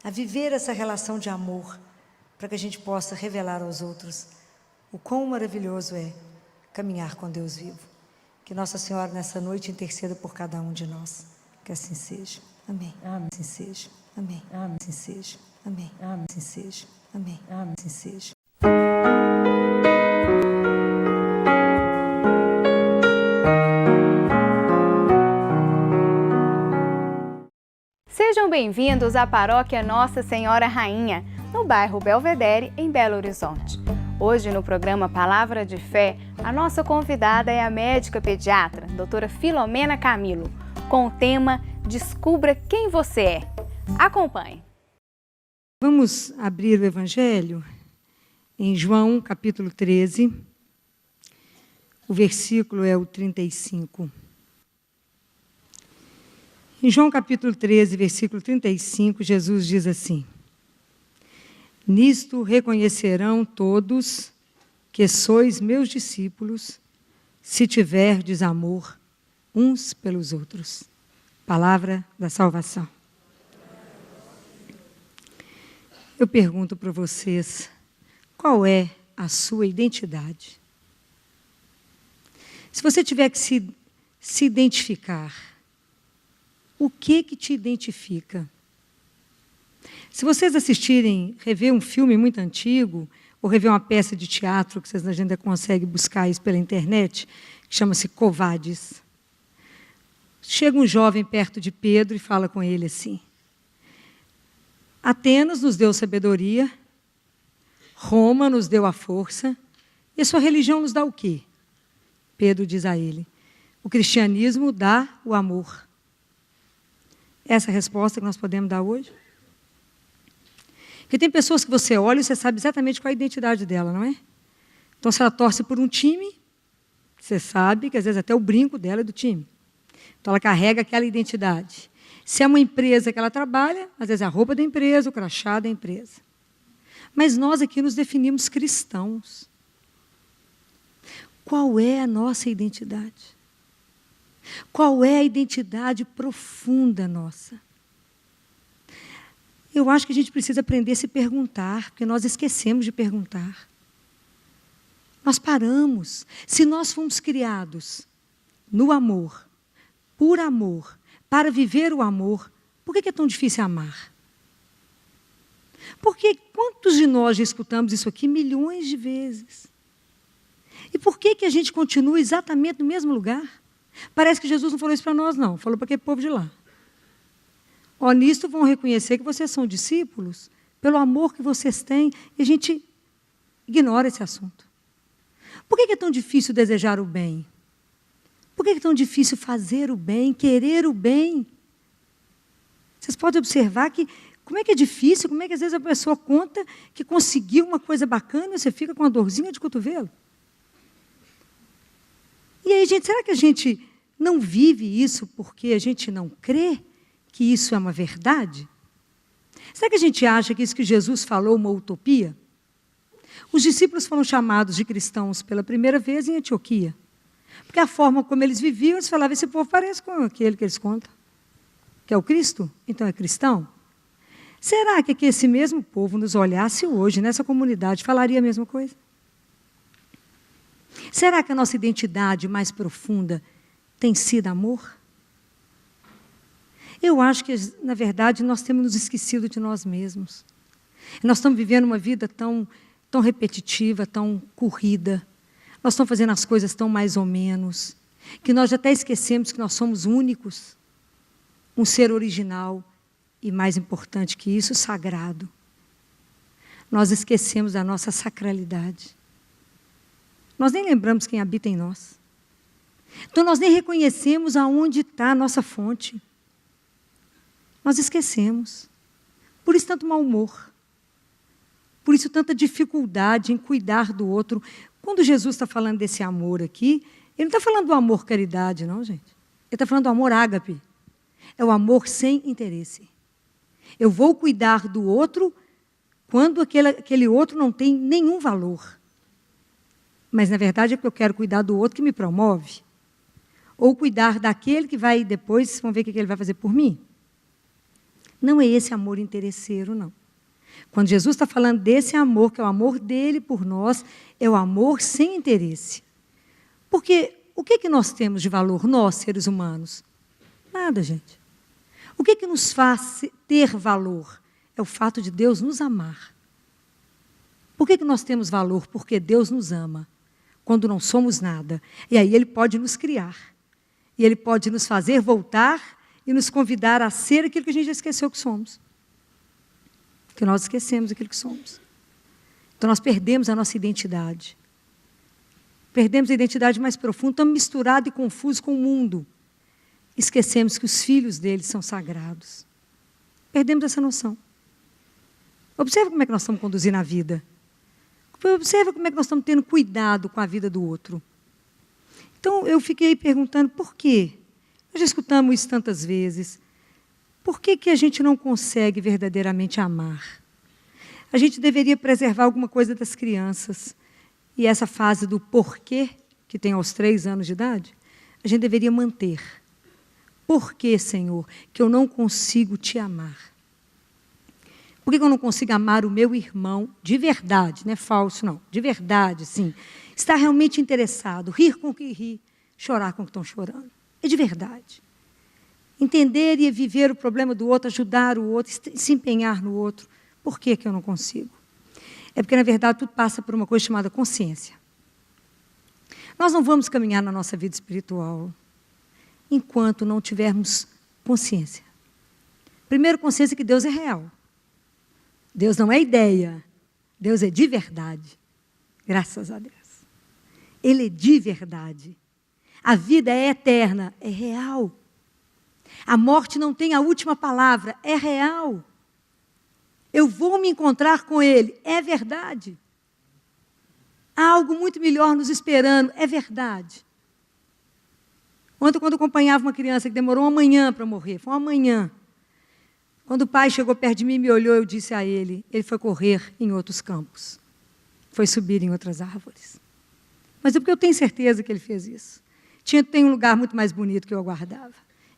a viver essa relação de amor, para que a gente possa revelar aos outros o quão maravilhoso é caminhar com Deus vivo. Que Nossa Senhora nessa noite interceda por cada um de nós. Que assim seja. Amém. Amém. Assim seja. Amém. Amém. Assim seja. Amém. Amém. Assim seja. Amém. Amém. Assim seja. Sejam bem-vindos à Paróquia Nossa Senhora Rainha, no bairro Belvedere, em Belo Horizonte. Hoje, no programa Palavra de Fé, a nossa convidada é a médica pediatra, doutora Filomena Camilo, com o tema Descubra Quem Você É. Acompanhe. Vamos abrir o Evangelho em João, capítulo 13. O versículo é o 35. Em João capítulo 13, versículo 35, Jesus diz assim: Nisto reconhecerão todos que sois meus discípulos, se tiverdes amor uns pelos outros. Palavra da salvação. Eu pergunto para vocês, qual é a sua identidade? Se você tiver que se identificar, o que te identifica? Se vocês rever um filme muito antigo, ou rever uma peça de teatro, que vocês ainda conseguem buscar isso pela internet, que chama-se Covades. Chega um jovem perto de Pedro e fala com ele assim: Atenas nos deu sabedoria, Roma nos deu a força, e a sua religião nos dá o quê? Pedro diz a ele: o cristianismo dá o amor. Essa é a resposta que nós podemos dar hoje? Porque tem pessoas que você olha e você sabe exatamente qual é a identidade dela, não é? Então, se ela torce por um time, você sabe que às vezes até o brinco dela é do time. Então, ela carrega aquela identidade. Se é uma empresa que ela trabalha, às vezes é a roupa da empresa, o crachá da empresa. Mas nós aqui nos definimos cristãos. Qual é a nossa identidade? Qual é a identidade profunda nossa? Eu acho que a gente precisa aprender a se perguntar, porque nós esquecemos de perguntar. Nós paramos. Se nós fomos criados no amor, por amor, para viver o amor, por que é tão difícil amar? Porque quantos de nós já escutamos isso aqui milhões de vezes? E por que a gente continua exatamente no mesmo lugar? Parece que Jesus não falou isso para nós, não. Falou para aquele povo de lá. Ó, nisto vão reconhecer que vocês são discípulos pelo amor que vocês têm, e a gente ignora esse assunto. Por que é tão difícil desejar o bem? Por que é tão difícil fazer o bem, querer o bem? Vocês podem observar que como é que é difícil, como é que às vezes a pessoa conta que conseguiu uma coisa bacana e você fica com uma dorzinha de cotovelo. E aí, gente, será que a gente não vive isso porque a gente não crê que isso é uma verdade? Será que a gente acha que isso que Jesus falou é uma utopia? Os discípulos foram chamados de cristãos pela primeira vez em Antioquia. Porque a forma como eles viviam, eles falavam, esse povo parece com aquele que eles contam, que é o Cristo, então é cristão. Será que esse mesmo povo nos olhasse hoje, nessa comunidade, falaria a mesma coisa? Será que a nossa identidade mais profunda tem sido amor? Eu acho que, na verdade, nós temos nos esquecido de nós mesmos. Nós estamos vivendo uma vida tão repetitiva, tão corrida. Nós estamos fazendo as coisas tão mais ou menos, que nós já até esquecemos que nós somos únicos, um ser original e, mais importante que isso, sagrado. Nós esquecemos da nossa sacralidade. Nós nem lembramos quem habita em nós. Então, nós nem reconhecemos aonde está a nossa fonte. Nós esquecemos. Por isso, tanto mau humor. Por isso, tanta dificuldade em cuidar do outro. Quando Jesus está falando desse amor aqui, ele não está falando do amor caridade, não, gente. Ele está falando do amor ágape. É o amor sem interesse. Eu vou cuidar do outro quando aquele outro não tem nenhum valor. Mas, na verdade, é porque eu quero cuidar do outro que me promove. Ou cuidar daquele que vai depois, vamos ver o que ele vai fazer por mim. Não é esse amor interesseiro, não. Quando Jesus está falando desse amor, que é o amor dele por nós, é o amor sem interesse. Porque o que nós temos de valor, nós, seres humanos? Nada, gente. O que nos faz ter valor? É o fato de Deus nos amar. Por que nós temos valor? Porque Deus nos ama, quando não somos nada. E aí Ele pode nos criar. E Ele pode nos fazer voltar e nos convidar a ser aquilo que a gente já esqueceu que somos. Que nós esquecemos aquilo que somos. Então, nós perdemos a nossa identidade. Perdemos a identidade mais profunda, estamos misturados e confusos com o mundo. Esquecemos que os filhos deles são sagrados. Perdemos essa noção. Observe como é que nós estamos conduzindo a vida. Observe como é que nós estamos tendo cuidado com a vida do outro. Então, eu fiquei perguntando por quê? Nós já escutamos isso tantas vezes. Por que a gente não consegue verdadeiramente amar? A gente deveria preservar alguma coisa das crianças. E essa fase do porquê, que tem aos 3 anos de idade, a gente deveria manter. Por que, Senhor, que eu não consigo te amar? Por que eu não consigo amar o meu irmão de verdade? Não é falso, não. De verdade, sim. Estar realmente interessado, rir com o que ri, chorar com o que estão chorando. É de verdade. Entender e viver o problema do outro, ajudar o outro, se empenhar no outro. Por que eu não consigo? É porque, na verdade, tudo passa por uma coisa chamada consciência. Nós não vamos caminhar na nossa vida espiritual enquanto não tivermos consciência. Primeiro, consciência que Deus é real. Deus não é ideia. Deus é de verdade. Graças a Deus. Ele é de verdade. A vida é eterna, é real. A morte não tem a última palavra, é real. Eu vou me encontrar com Ele, é verdade. Há algo muito melhor nos esperando, é verdade. Ontem, quando eu acompanhava uma criança que demorou uma manhã para morrer, foi uma manhã. Quando o pai chegou perto de mim e me olhou, eu disse a ele foi correr em outros campos. Foi subir em outras árvores. Mas é porque eu tenho certeza que ele fez isso. Tem um lugar muito mais bonito que eu aguardava.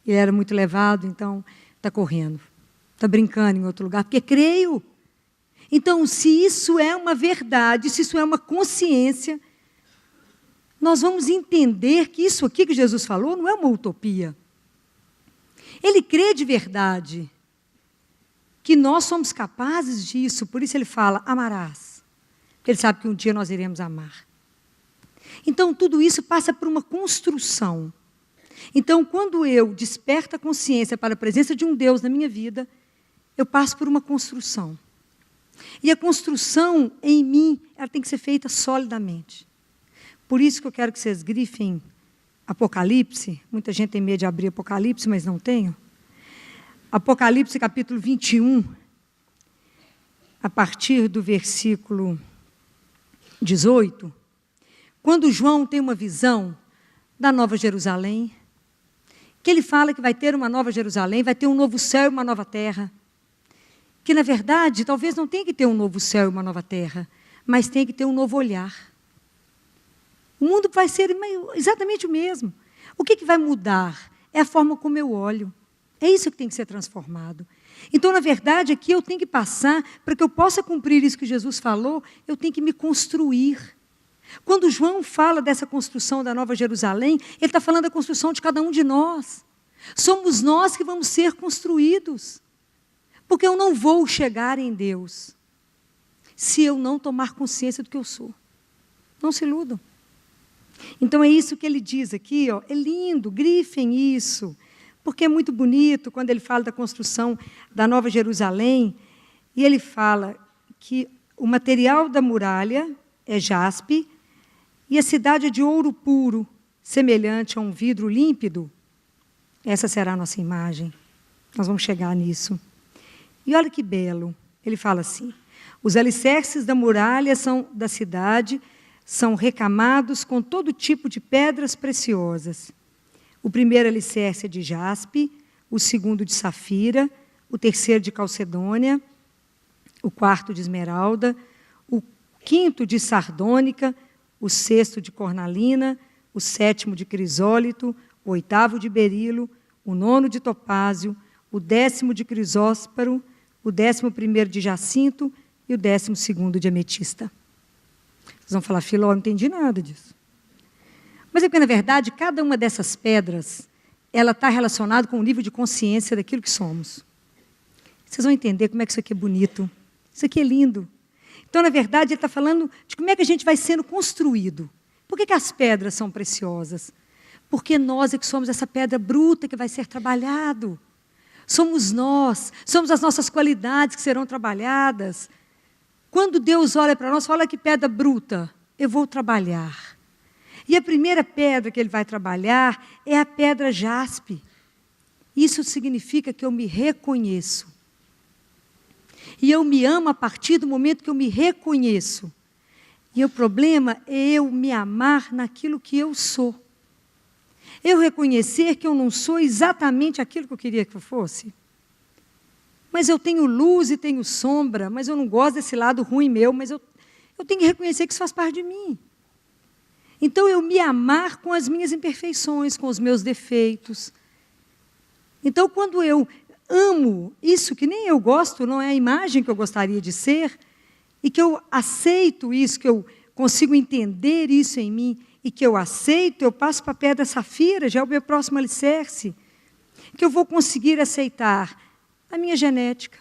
Ele era muito levado, então está correndo. Está brincando em outro lugar, porque creio. Então, se isso é uma verdade, se isso é uma consciência, nós vamos entender que isso aqui que Jesus falou não é uma utopia. Ele crê de verdade que nós somos capazes disso, por isso ele fala, amarás. Porque ele sabe que um dia nós iremos amar. Então, tudo isso passa por uma construção. Então, quando eu desperto a consciência para a presença de um Deus na minha vida, eu passo por uma construção. E a construção em mim, ela tem que ser feita solidamente. Por isso que eu quero que vocês grifem Apocalipse. Muita gente tem medo de abrir Apocalipse, mas não tenho. Apocalipse, capítulo 21, a partir do versículo 18, quando João tem uma visão da Nova Jerusalém, que ele fala que vai ter uma nova Jerusalém, vai ter um novo céu e uma nova terra. que, na verdade, talvez não tenha que ter um novo céu e uma nova terra, mas tem que ter um novo olhar. O mundo vai ser exatamente o mesmo. O que vai mudar? É a forma como eu olho. É isso que tem que ser transformado. Então, na verdade, aqui eu tenho que passar, para que eu possa cumprir isso que Jesus falou, eu tenho que me construir. Quando João fala dessa construção da Nova Jerusalém, ele está falando da construção de cada um de nós. Somos nós que vamos ser construídos. Porque eu não vou chegar em Deus se eu não tomar consciência do que eu sou. Não se iludam. Então é isso que ele diz aqui, ó, é lindo, grifem isso, porque é muito bonito quando ele fala da construção da Nova Jerusalém, e ele fala que o material da muralha é jaspe, e a cidade é de ouro puro, semelhante a um vidro límpido. Essa será a nossa imagem. Nós vamos chegar nisso. E olha que belo, ele fala assim, os alicerces da muralha da cidade são recamados com todo tipo de pedras preciosas. O primeiro alicerce é de jaspe, o segundo de safira, o terceiro de calcedônia, o quarto de esmeralda, o quinto de sardônica, o sexto de cornalina, o sétimo de crisólito, o oitavo de berilo, o nono de topázio, o 10º de crisósparo, o 11º de jacinto e o 12º de ametista. Vocês vão falar, Filó, eu não entendi nada disso. Mas é porque, na verdade, cada uma dessas pedras, ela está relacionada com o nível de consciência daquilo que somos. Vocês vão entender como é que isso aqui é bonito. Isso aqui é lindo. Então, na verdade, ele está falando de como é que a gente vai sendo construído. Por que as pedras são preciosas? Porque nós é que somos essa pedra bruta que vai ser trabalhado. Somos nós, somos as nossas qualidades que serão trabalhadas. Quando Deus olha para nós, fala que pedra bruta, eu vou trabalhar. E a primeira pedra que ele vai trabalhar é a pedra jaspe. Isso significa que eu me reconheço. E eu me amo a partir do momento que eu me reconheço. E o problema é eu me amar naquilo que eu sou. Eu reconhecer que eu não sou exatamente aquilo que eu queria que eu fosse. Mas eu tenho luz e tenho sombra, mas eu não gosto desse lado ruim meu, mas eu tenho que reconhecer que isso faz parte de mim. Então, eu me amar com as minhas imperfeições, com os meus defeitos. Então, quando eu amo isso que nem eu gosto, não é a imagem que eu gostaria de ser, e que eu aceito isso, que eu consigo entender isso em mim, e que eu aceito, eu passo para a pedra safira, já é o meu próximo alicerce, que eu vou conseguir aceitar a minha genética.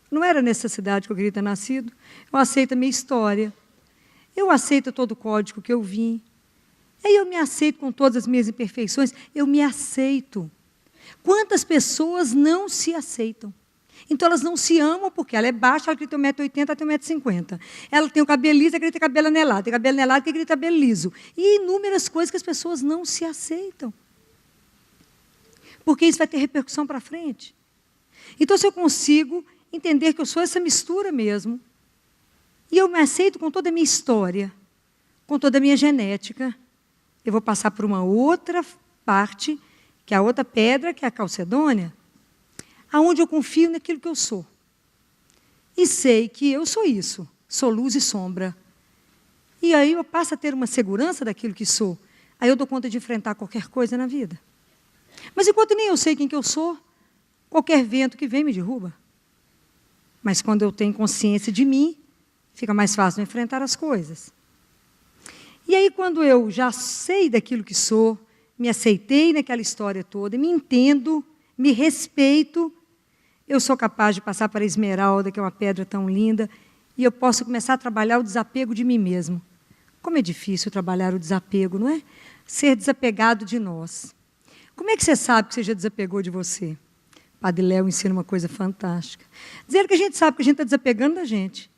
Não era nessa cidade que eu queria ter nascido. Eu aceito a minha história. Eu aceito todo o código que eu vim. Aí eu me aceito com todas as minhas imperfeições. Eu me aceito. Quantas pessoas não se aceitam? Então, elas não se amam porque ela é baixa, ela quer ter 1,80 m, ela tem 1,50 m. Ela tem o cabelo liso, ela quer ter cabelo anelado. Tem cabelo anelado, ela quer ter cabelo liso. E inúmeras coisas que as pessoas não se aceitam. Porque isso vai ter repercussão para frente. Então, se eu consigo entender que eu sou essa mistura mesmo, e eu me aceito com toda a minha história, com toda a minha genética, eu vou passar por uma outra parte, que é a outra pedra, que é a calcedônia, aonde eu confio naquilo que eu sou. E sei que eu sou isso, sou luz e sombra. E aí eu passo a ter uma segurança daquilo que sou. Aí eu dou conta de enfrentar qualquer coisa na vida. Mas enquanto nem eu sei quem que eu sou, qualquer vento que vem me derruba. Mas quando eu tenho consciência de mim, fica mais fácil de enfrentar as coisas. E aí, quando eu já sei daquilo que sou, me aceitei naquela história toda, me entendo, me respeito, eu sou capaz de passar para a esmeralda, que é uma pedra tão linda, e eu posso começar a trabalhar o desapego de mim mesmo. Como é difícil trabalhar o desapego, não é? Ser desapegado de nós. Como é que você sabe que você já desapegou de você? Padre Léo ensina uma coisa fantástica. Dizer que a gente sabe que a gente está desapegando da gente.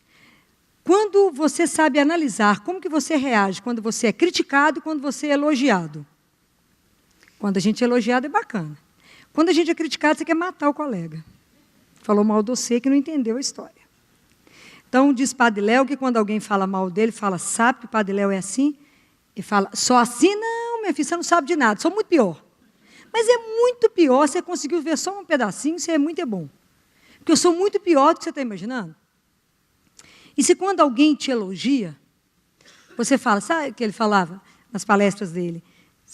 Quando você sabe analisar como que você reage quando você é criticado e quando você é elogiado. Quando a gente é elogiado é bacana. Quando a gente é criticado, você quer matar o colega. Falou mal de você que não entendeu a história. Então, diz Padre Léo que quando alguém fala mal dele, fala, sabe que Padre Léo é assim? E fala, só assim? Não, minha filha, você não sabe de nada, sou muito pior. Mas é muito pior, você conseguiu ver só um pedacinho, você é muito bom. Porque eu sou muito pior do que você está imaginando. E se quando alguém te elogia, você fala, sabe o que ele falava nas palestras dele?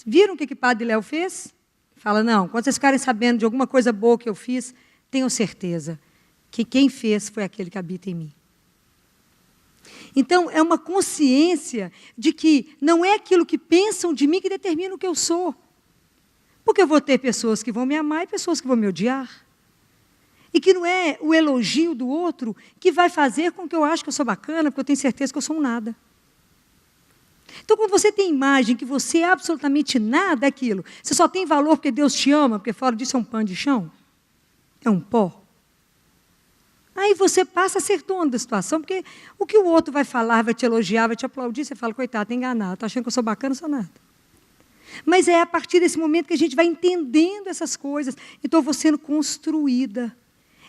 Viram o que o Padre Léo fez? Fala, não, quando vocês ficarem sabendo de alguma coisa boa que eu fiz, tenham certeza que quem fez foi aquele que habita em mim. Então, é uma consciência de que não é aquilo que pensam de mim que determina o que eu sou. Porque eu vou ter pessoas que vão me amar e pessoas que vão me odiar. E que não é o elogio do outro que vai fazer com que eu ache que eu sou bacana, porque eu tenho certeza que eu sou um nada. Então, quando você tem imagem que você é absolutamente nada daquilo, você só tem valor porque Deus te ama, porque fora disso é um pano de chão, é um pó. Aí você passa a ser dono da situação, porque o que o outro vai falar, vai te elogiar, vai te aplaudir, você fala, coitado, está enganado, está achando que eu sou bacana, não sou nada. Mas é a partir desse momento que a gente vai entendendo essas coisas, então eu vou sendo construída.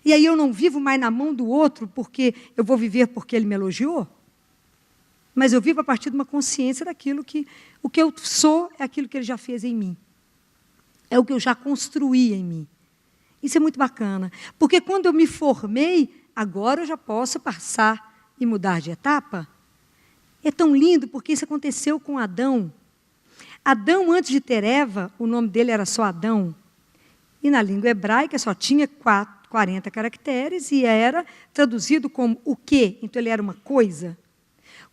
E aí eu não vivo mais na mão do outro, porque eu vou viver porque ele me elogiou, mas eu vivo a partir de uma consciência daquilo que o que eu sou é aquilo que ele já fez em mim. É o que eu já construí em mim. Isso é muito bacana, porque quando eu me formei, agora eu já posso passar e mudar de etapa. É tão lindo, porque isso aconteceu com Adão. Adão, antes de ter Eva, o nome dele era só Adão. E na língua hebraica só tinha 40 caracteres e era traduzido como o quê? Então ele era uma coisa.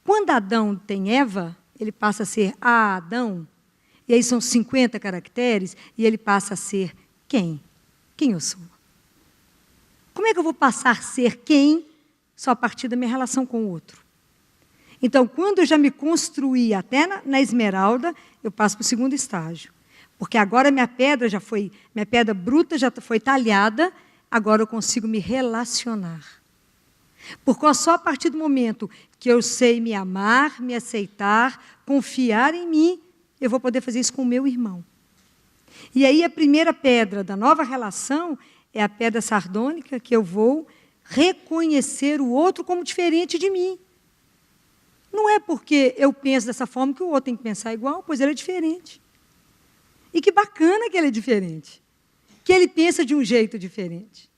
Quando Adão tem Eva, ele passa a ser Adão. E aí são 50 caracteres e ele passa a ser quem? Quem eu sou? Como é que eu vou passar a ser quem só a partir da minha relação com o outro? Então, quando eu já me construí até na esmeralda, eu passo para o segundo estágio. Porque agora minha pedra bruta já foi talhada, agora eu consigo me relacionar. Porque só a partir do momento que eu sei me amar, me aceitar, confiar em mim, eu vou poder fazer isso com o meu irmão. E aí a primeira pedra da nova relação é a pedra sardônica, que eu vou reconhecer o outro como diferente de mim. Não é porque eu penso dessa forma que o outro tem que pensar igual, pois ele é diferente. E que bacana que ele é diferente. Que ele pensa de um jeito diferente.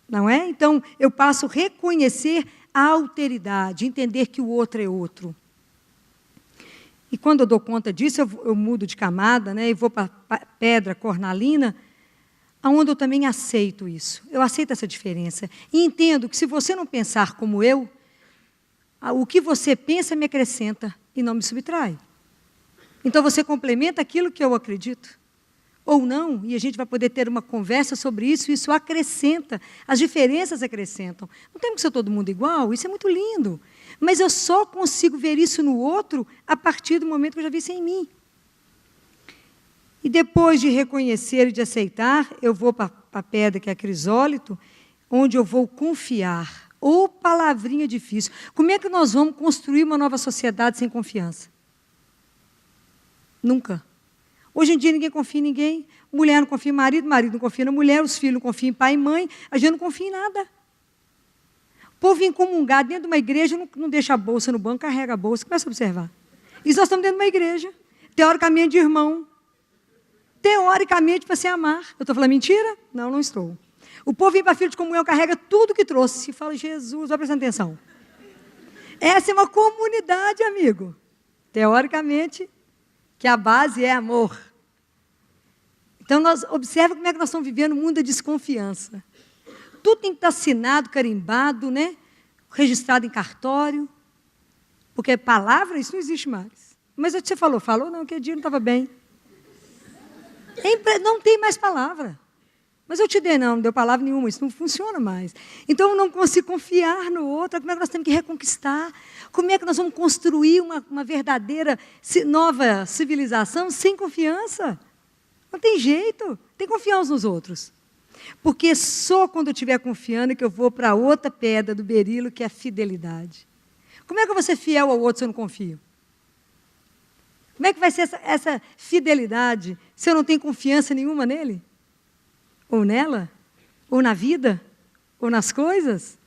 Não é? Então, eu passo a reconhecer a alteridade, entender que o outro é outro. E quando eu dou conta disso, eu mudo de camada, né, e vou para a pedra cornalina, onde eu também aceito isso. Eu aceito essa diferença. E entendo que se você não pensar como eu, o que você pensa me acrescenta e não me subtrai. Então você complementa aquilo que eu acredito. Ou não, e a gente vai poder ter uma conversa sobre isso, e isso acrescenta, as diferenças acrescentam. Não temos que ser todo mundo igual, isso é muito lindo. Mas eu só consigo ver isso no outro a partir do momento que eu já vi isso em mim. E depois de reconhecer e de aceitar, eu vou para a pedra que é a crisólito, onde eu vou confiar. Ou palavrinha difícil. Como é que nós vamos construir uma nova sociedade sem confiança? Nunca. Hoje em dia ninguém confia em ninguém. Mulher não confia em marido, marido não confia na mulher, os filhos não confiam em pai e mãe, a gente não confia em nada. O povo vem comungar dentro de uma igreja, não deixa a bolsa no banco, carrega a bolsa, começa a observar. Isso nós estamos dentro de uma igreja, teoricamente de irmão. Teoricamente para se amar. Eu estou falando mentira? Não, não estou. O povo vem para filho de comunhão, carrega tudo que trouxe. E fala, Jesus, vai prestando atenção. Essa é uma comunidade, amigo. Teoricamente, que a base é amor. Então, observa como é que nós estamos vivendo um mundo de desconfiança. Tudo tem que estar assinado, carimbado, né? Registrado em cartório. Porque palavra, isso não existe mais. Mas você falou não, aquele dia não estava bem. Não tem mais palavra. Mas eu te dei, não deu palavra nenhuma, isso não funciona mais. Então, eu não consigo confiar no outro. Como é que nós temos que reconquistar? Como é que nós vamos construir uma verdadeira nova civilização sem confiança? Não tem jeito. Tem que confiar uns nos outros. Porque só quando eu estiver confiando que eu vou para outra pedra do berilo, que é a fidelidade. Como é que eu vou ser fiel ao outro se eu não confio? Como é que vai ser essa fidelidade se eu não tenho confiança nenhuma nele? Ou nela? Ou na vida? Ou nas coisas?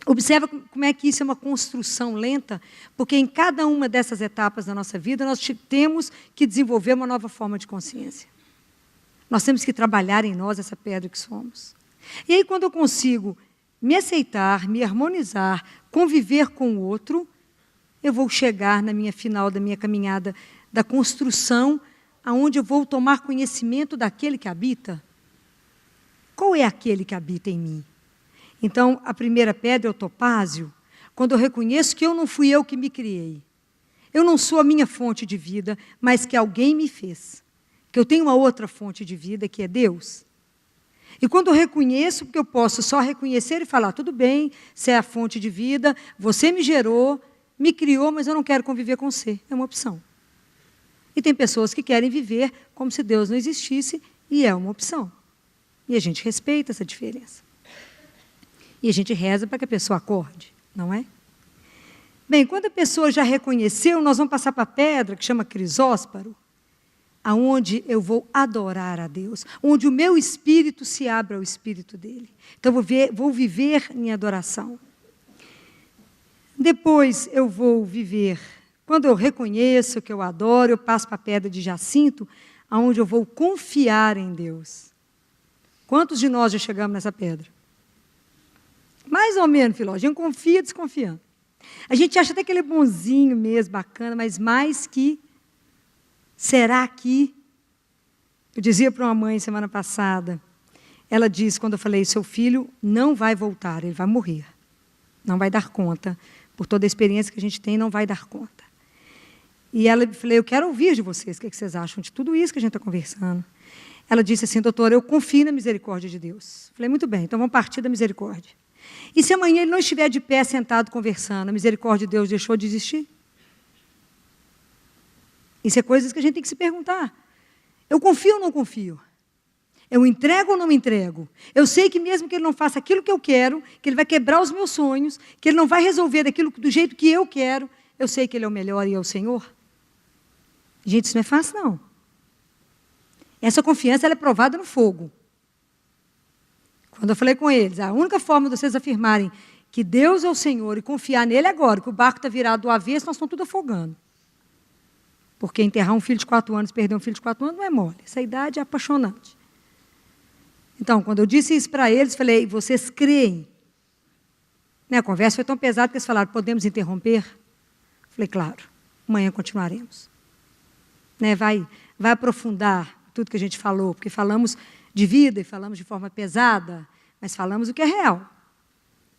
Observa como é que isso é uma construção lenta, porque em cada uma dessas etapas da nossa vida, nós temos que desenvolver uma nova forma de consciência. Nós temos que trabalhar em nós essa pedra que somos. E aí, quando eu consigo me aceitar, me harmonizar, conviver com o outro, eu vou chegar na minha final da minha caminhada da construção, aonde eu vou tomar conhecimento daquele que habita. Qual é aquele que habita em mim? Então, a primeira pedra é o topázio, quando eu reconheço que eu não fui eu que me criei. Eu não sou a minha fonte de vida, mas que alguém me fez. Que eu tenho uma outra fonte de vida, que é Deus. E quando eu reconheço, porque eu posso só reconhecer e falar, tudo bem, você é a fonte de vida, você me gerou, me criou, mas eu não quero conviver com você. É uma opção. E tem pessoas que querem viver como se Deus não existisse, e é uma opção. E a gente respeita essa diferença. E a gente reza para que a pessoa acorde, não é? Bem, quando a pessoa já reconheceu, nós vamos passar para a pedra, que chama crisósparo, aonde eu vou adorar a Deus, onde o meu espírito se abre ao espírito dele. Então, vou viver em adoração. Depois eu vou viver, quando eu reconheço que eu adoro, eu passo para a pedra de jacinto, aonde eu vou confiar em Deus. Quantos de nós já chegamos nessa pedra? Mais ou menos, Filó, a gente confia desconfiando. A gente acha até que ele é bonzinho mesmo, bacana, mas mais que, será que... Eu dizia para uma mãe semana passada, ela disse, quando eu falei, seu filho não vai voltar, ele vai morrer. Não vai dar conta, por toda a experiência que a gente tem, não vai dar conta. E ela falou, eu quero ouvir de vocês, o que vocês acham de tudo isso que a gente está conversando. Ela disse assim, doutora, eu confio na misericórdia de Deus. Falei, muito bem, então vamos partir da misericórdia. E se amanhã ele não estiver de pé, sentado, conversando, a misericórdia de Deus deixou de existir? Isso é coisas que a gente tem que se perguntar. Eu confio ou não confio? Eu entrego ou não entrego? Eu sei que mesmo que ele não faça aquilo que eu quero, que ele vai quebrar os meus sonhos, que ele não vai resolver daquilo do jeito que eu quero, eu sei que ele é o melhor e é o Senhor. Gente, isso não é fácil, não. Essa confiança ela é provada no fogo. Quando eu falei com eles, a única forma de vocês afirmarem que Deus é o Senhor e confiar nele agora, que o barco está virado do avesso, nós estamos tudo afogando. Porque enterrar um filho de 4 anos, perder um filho de 4 anos, não é mole. Essa idade é apaixonante. Então, quando eu disse isso para eles, falei, vocês creem? Né, a conversa foi tão pesada que eles falaram, podemos interromper? Falei, claro, amanhã continuaremos. Né, vai aprofundar tudo que a gente falou, porque falamos de vida e falamos de forma pesada, mas falamos o que é real.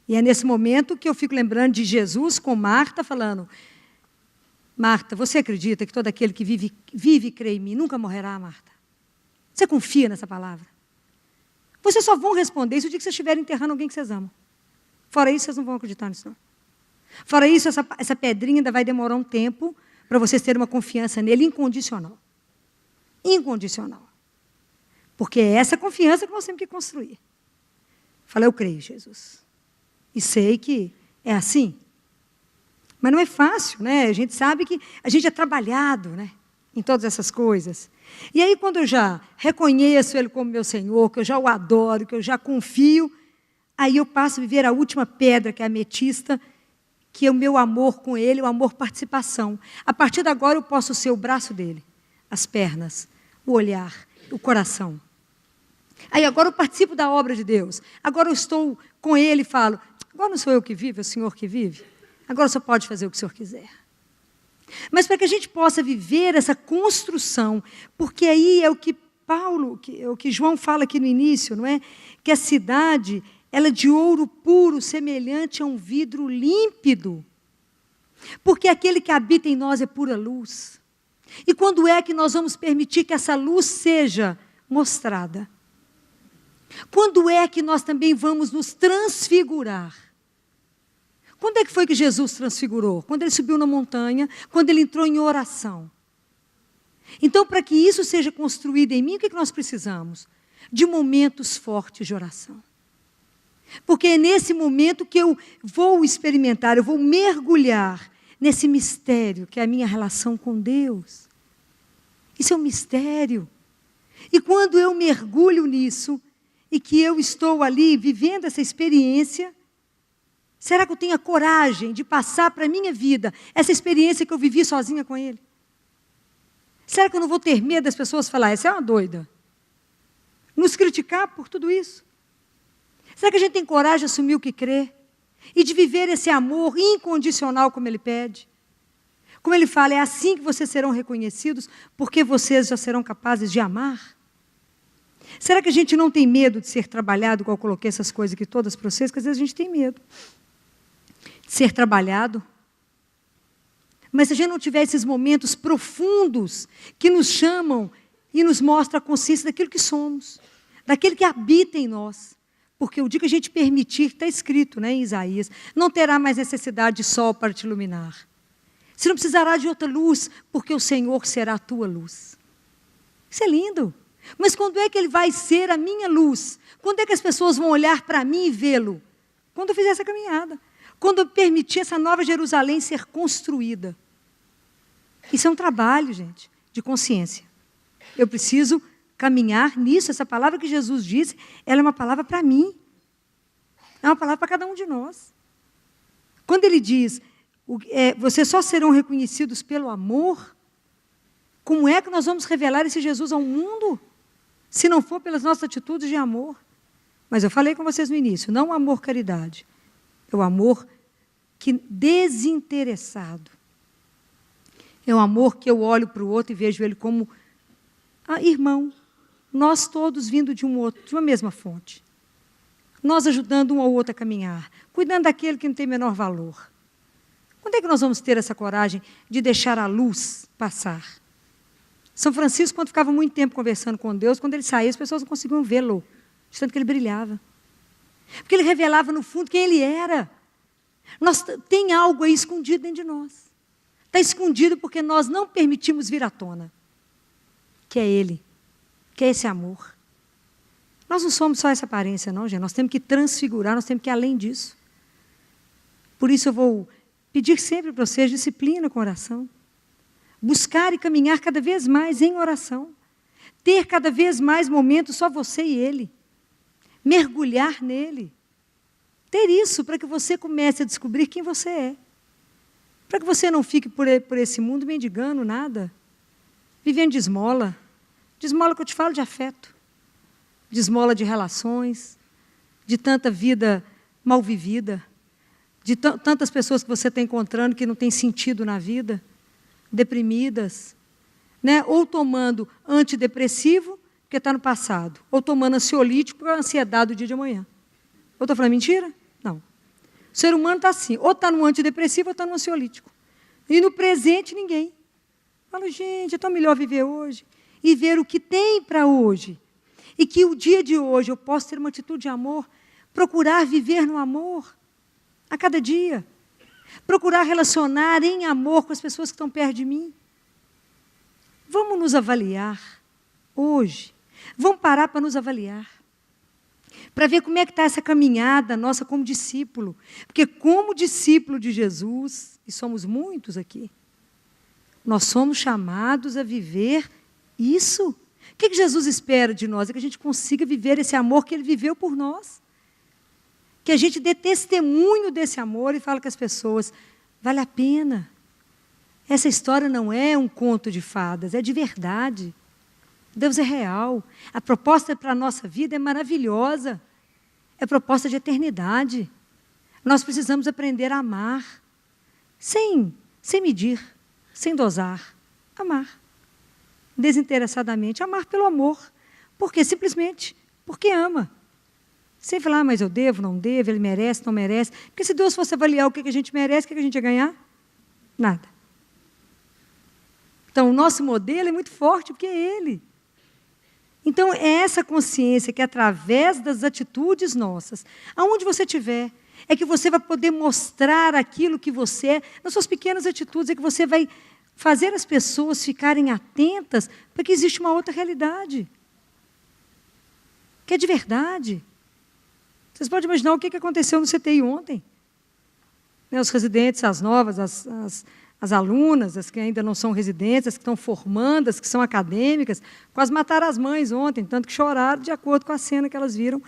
E é nesse momento que eu fico lembrando de Jesus com Marta, falando, Marta, você acredita que todo aquele que vive e crê em mim nunca morrerá, Marta? Você confia nessa palavra? Vocês só vão responder isso o dia que vocês estiverem enterrando alguém que vocês amam. Fora isso, vocês não vão acreditar nisso, não. Fora isso, essa pedrinha ainda vai demorar um tempo para vocês terem uma confiança nele incondicional. Incondicional. Porque é essa confiança que nós temos que construir. Falei, eu creio, Jesus. E sei que é assim. Mas não é fácil, né? A gente sabe que a gente é trabalhado, né? Em todas essas coisas. E aí, quando eu já reconheço Ele como meu Senhor, que eu já o adoro, que eu já confio, aí eu passo a viver a última pedra, que é a ametista, que é o meu amor com Ele, o amor participação. A partir de agora eu posso ser o braço dEle, as pernas, o olhar, o coração. Aí agora eu participo da obra de Deus. Agora eu estou com Ele e falo, agora não sou eu que vivo, é o Senhor que vive. Agora o Senhor pode fazer o que o Senhor quiser. Mas para que a gente possa viver essa construção, porque aí é o que o que João fala aqui no início, não é? Que a cidade, ela é de ouro puro, semelhante a um vidro límpido. Porque aquele que habita em nós é pura luz. E quando é que nós vamos permitir que essa luz seja mostrada? Quando é que nós também vamos nos transfigurar? Quando é que foi que Jesus transfigurou? Quando ele subiu na montanha, quando ele entrou em oração. Então, para que isso seja construído em mim, o que nós precisamos? De momentos fortes de oração. Porque é nesse momento que eu vou experimentar, eu vou mergulhar nesse mistério que é a minha relação com Deus. Isso é um mistério. E quando eu mergulho nisso, e que eu estou ali vivendo essa experiência, será que eu tenho a coragem de passar para a minha vida essa experiência que eu vivi sozinha com Ele? Será que eu não vou ter medo das pessoas falar, essa é uma doida? Nos criticar por tudo isso? Será que a gente tem coragem de assumir o que crê? E de viver esse amor incondicional como Ele pede? Como Ele fala, é assim que vocês serão reconhecidos, porque vocês já serão capazes de amar? Será que a gente não tem medo de ser trabalhado, igual eu coloquei essas coisas aqui todas para vocês, que às vezes a gente tem medo de ser trabalhado? Mas se a gente não tiver esses momentos profundos que nos chamam e nos mostram a consciência daquilo que somos, daquele que habita em nós, porque o dia que a gente permitir, está escrito, né, em Isaías, não terá mais necessidade de sol para te iluminar. Você não precisará de outra luz, porque o Senhor será a tua luz. Isso é lindo. Mas quando é que Ele vai ser a minha luz? Quando é que as pessoas vão olhar para mim e vê-lo? Quando eu fizer essa caminhada. Quando eu permitir essa nova Jerusalém ser construída. Isso é um trabalho, gente, de consciência. Eu preciso caminhar nisso. Essa palavra que Jesus disse, ela é uma palavra para mim. É uma palavra para cada um de nós. Quando Ele diz, vocês só serão reconhecidos pelo amor, como é que nós vamos revelar esse Jesus ao mundo? Se não for pelas nossas atitudes de amor. Mas eu falei com vocês no início, não o amor caridade. É o amor desinteressado. É o amor que eu olho para o outro e vejo ele como irmão. Nós todos vindo de uma mesma fonte. Nós ajudando um ao outro a caminhar. Cuidando daquele que não tem menor valor. Quando é que nós vamos ter essa coragem de deixar a luz passar? São Francisco, quando ficava muito tempo conversando com Deus, quando ele saía, as pessoas não conseguiam vê-lo, de tanto que ele brilhava. Porque ele revelava, no fundo, quem ele era. Tem algo aí escondido dentro de nós. Está escondido porque nós não permitimos vir à tona. Que é Ele, que é esse amor. Nós não somos só essa aparência, não, gente. Nós temos que transfigurar, nós temos que ir além disso. Por isso eu vou pedir sempre para vocês disciplina com oração. Buscar e caminhar cada vez mais em oração. Ter cada vez mais momentos só você e Ele. Mergulhar nele. Ter isso para que você comece a descobrir quem você é. Para que você não fique por esse mundo mendigando nada. Vivendo de esmola. De esmola que eu te falo de afeto. De esmola de relações. De tanta vida mal vivida. De tantas pessoas que você está encontrando que não tem sentido na vida. Deprimidas, né? Ou tomando antidepressivo, porque está no passado, ou tomando ansiolítico para a ansiedade do dia de amanhã. Eu estou falando mentira? Não. O ser humano está assim, ou está no antidepressivo ou está no ansiolítico. E no presente, ninguém. Fala, gente, é tão melhor viver hoje e ver o que tem para hoje. E que o dia de hoje eu posso ter uma atitude de amor, procurar viver no amor a cada dia. Procurar relacionar em amor com as pessoas que estão perto de mim. Vamos nos avaliar hoje. Vamos parar para nos avaliar. Para ver como é que está essa caminhada nossa como discípulo. Porque como discípulo de Jesus, e somos muitos aqui, nós somos chamados a viver isso. O que Jesus espera de nós? É que a gente consiga viver esse amor que Ele viveu por nós. Que a gente dê testemunho desse amor e fale com as pessoas, vale a pena. Essa história não é um conto de fadas, é de verdade. Deus é real. A proposta para a nossa vida é maravilhosa. É proposta de eternidade. Nós precisamos aprender a amar, sem medir, sem dosar. Amar. Desinteressadamente. Amar pelo amor. Por quê? Simplesmente porque ama. Sem falar, mas eu devo, não devo, ele merece, não merece. Porque se Deus fosse avaliar o que a gente merece, o que a gente ia ganhar? Nada. Então, o nosso modelo é muito forte, porque é Ele. Então, é essa consciência que, através das atitudes nossas, aonde você estiver, é que você vai poder mostrar aquilo que você é, nas suas pequenas atitudes, é que você vai fazer as pessoas ficarem atentas para que existe uma outra realidade, que é de verdade. Vocês podem imaginar o que aconteceu no CTI ontem? Os residentes, as novas, as alunas, as que ainda não são residentes, as que estão formando, as que são acadêmicas, quase mataram as mães ontem, tanto que choraram de acordo com a cena que elas viram.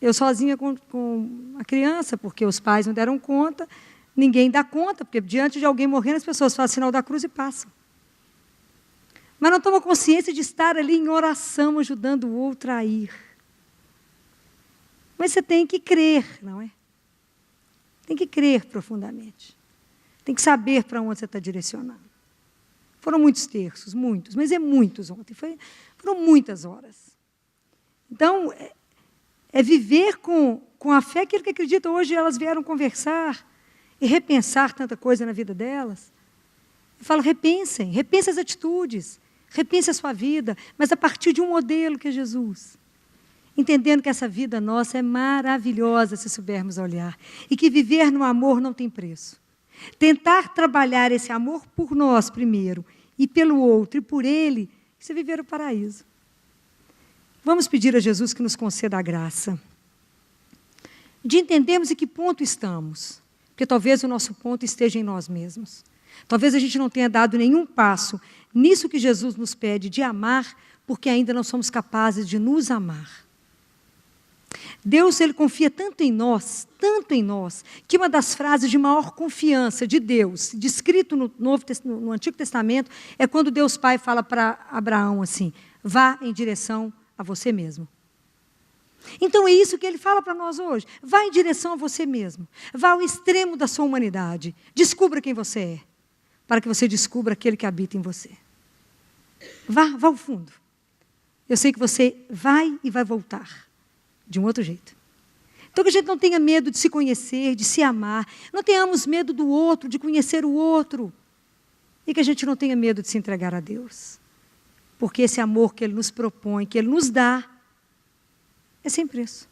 Eu sozinha com a criança, porque os pais não deram conta, ninguém dá conta, porque diante de alguém morrendo, as pessoas fazem sinal da cruz e passam. Mas não tomam consciência de estar ali em oração, ajudando o outro a ir. Mas você tem que crer, não é? Tem que crer profundamente. Tem que saber para onde você está direcionando. Foram muitos terços, muitos, mas muitos ontem. Foram muitas horas. Então, é viver com a fé aquilo que acredita. Hoje elas vieram conversar e repensar tanta coisa na vida delas. Eu falo, repensem as atitudes, repense a sua vida, mas a partir de um modelo que é Jesus. Entendendo que essa vida nossa é maravilhosa se soubermos olhar. E que viver no amor não tem preço. Tentar trabalhar esse amor por nós primeiro, e pelo outro, e por ele, isso é viver o paraíso. Vamos pedir a Jesus que nos conceda a graça de entendermos em que ponto estamos. Porque talvez o nosso ponto esteja em nós mesmos. Talvez a gente não tenha dado nenhum passo nisso que Jesus nos pede de amar, porque ainda não somos capazes de nos amar. Deus, Ele confia tanto em nós, que uma das frases de maior confiança de Deus, descrito no Antigo Testamento, é quando Deus Pai fala para Abraão assim, vá em direção a você mesmo. Então é isso que Ele fala para nós hoje, vá em direção a você mesmo, vá ao extremo da sua humanidade, descubra quem você é, para que você descubra aquele que habita em você. Vá ao fundo. Eu sei que você vai e vai voltar. De um outro jeito. Então que a gente não tenha medo de se conhecer, de se amar. Não tenhamos medo do outro, de conhecer o outro. E que a gente não tenha medo de se entregar a Deus. Porque esse amor que Ele nos propõe, que Ele nos dá, é sem preço.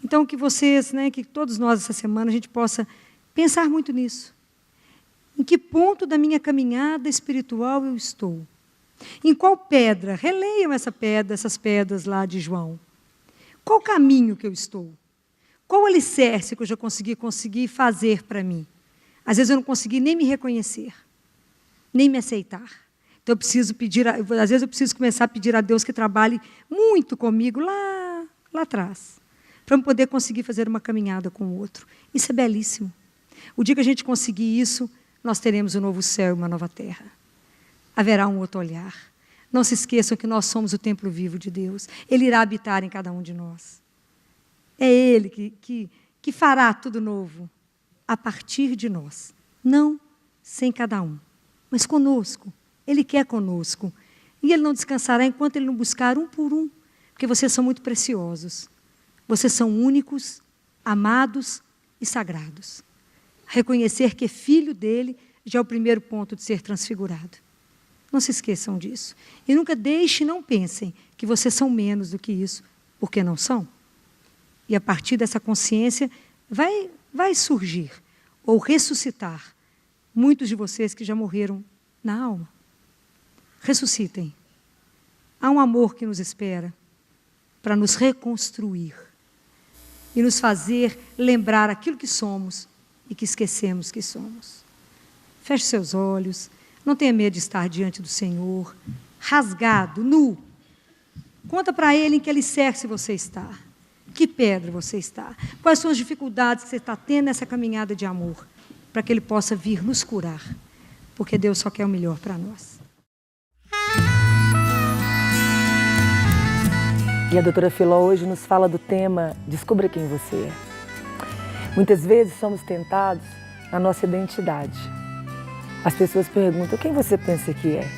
Então que vocês, que todos nós essa semana, a gente possa pensar muito nisso. Em que ponto da minha caminhada espiritual eu estou? Em qual pedra? Releiam essas pedras lá de João. Qual caminho que eu estou? Qual alicerce que eu já consegui fazer para mim? Às vezes eu não consegui nem me reconhecer, nem me aceitar. Então eu preciso às vezes eu preciso começar a pedir a Deus que trabalhe muito comigo lá atrás, para eu poder conseguir fazer uma caminhada com o outro. Isso é belíssimo. O dia que a gente conseguir isso, nós teremos um novo céu e uma nova terra. Haverá um outro olhar. Não se esqueçam que nós somos o templo vivo de Deus. Ele irá habitar em cada um de nós. É Ele que fará tudo novo a partir de nós. Não sem cada um, mas conosco. Ele quer conosco. E Ele não descansará enquanto Ele não buscar um por um. Porque vocês são muito preciosos. Vocês são únicos, amados e sagrados. Reconhecer que é filho dEle já é o primeiro ponto de ser transfigurado. Não se esqueçam disso. E nunca não pensem que vocês são menos do que isso, porque não são. E a partir dessa consciência vai surgir, ou ressuscitar, muitos de vocês que já morreram na alma. Ressuscitem. Há um amor que nos espera para nos reconstruir e nos fazer lembrar aquilo que somos e que esquecemos que somos. Feche seus olhos. Não tenha medo de estar diante do Senhor, rasgado, nu. Conta para Ele em que alicerce você está, que pedra você está, quais são as dificuldades que você está tendo nessa caminhada de amor, para que Ele possa vir nos curar, porque Deus só quer o melhor para nós. E a doutora Filó hoje nos fala do tema Descubra quem você é. Muitas vezes somos tentados na nossa identidade. As pessoas perguntam, quem você pensa que é?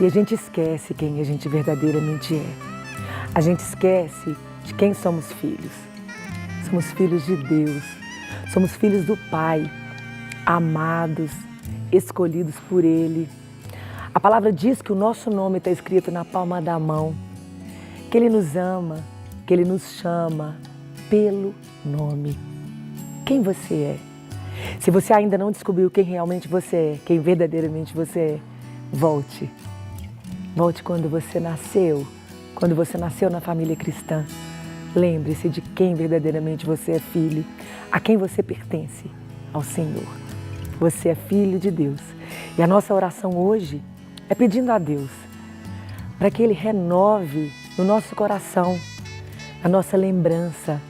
E a gente esquece quem a gente verdadeiramente é. A gente esquece de quem somos filhos. Somos filhos de Deus. Somos filhos do Pai, amados, escolhidos por Ele. A palavra diz que o nosso nome está escrito na palma da mão, que Ele nos ama, que Ele nos chama pelo nome. Quem você é? Se você ainda não descobriu quem realmente você é, quem verdadeiramente você é, volte. Volte quando você nasceu na família cristã. Lembre-se de quem verdadeiramente você é filho, a quem você pertence, ao Senhor. Você é filho de Deus. E a nossa oração hoje é pedindo a Deus para que Ele renove no nosso coração, a nossa lembrança,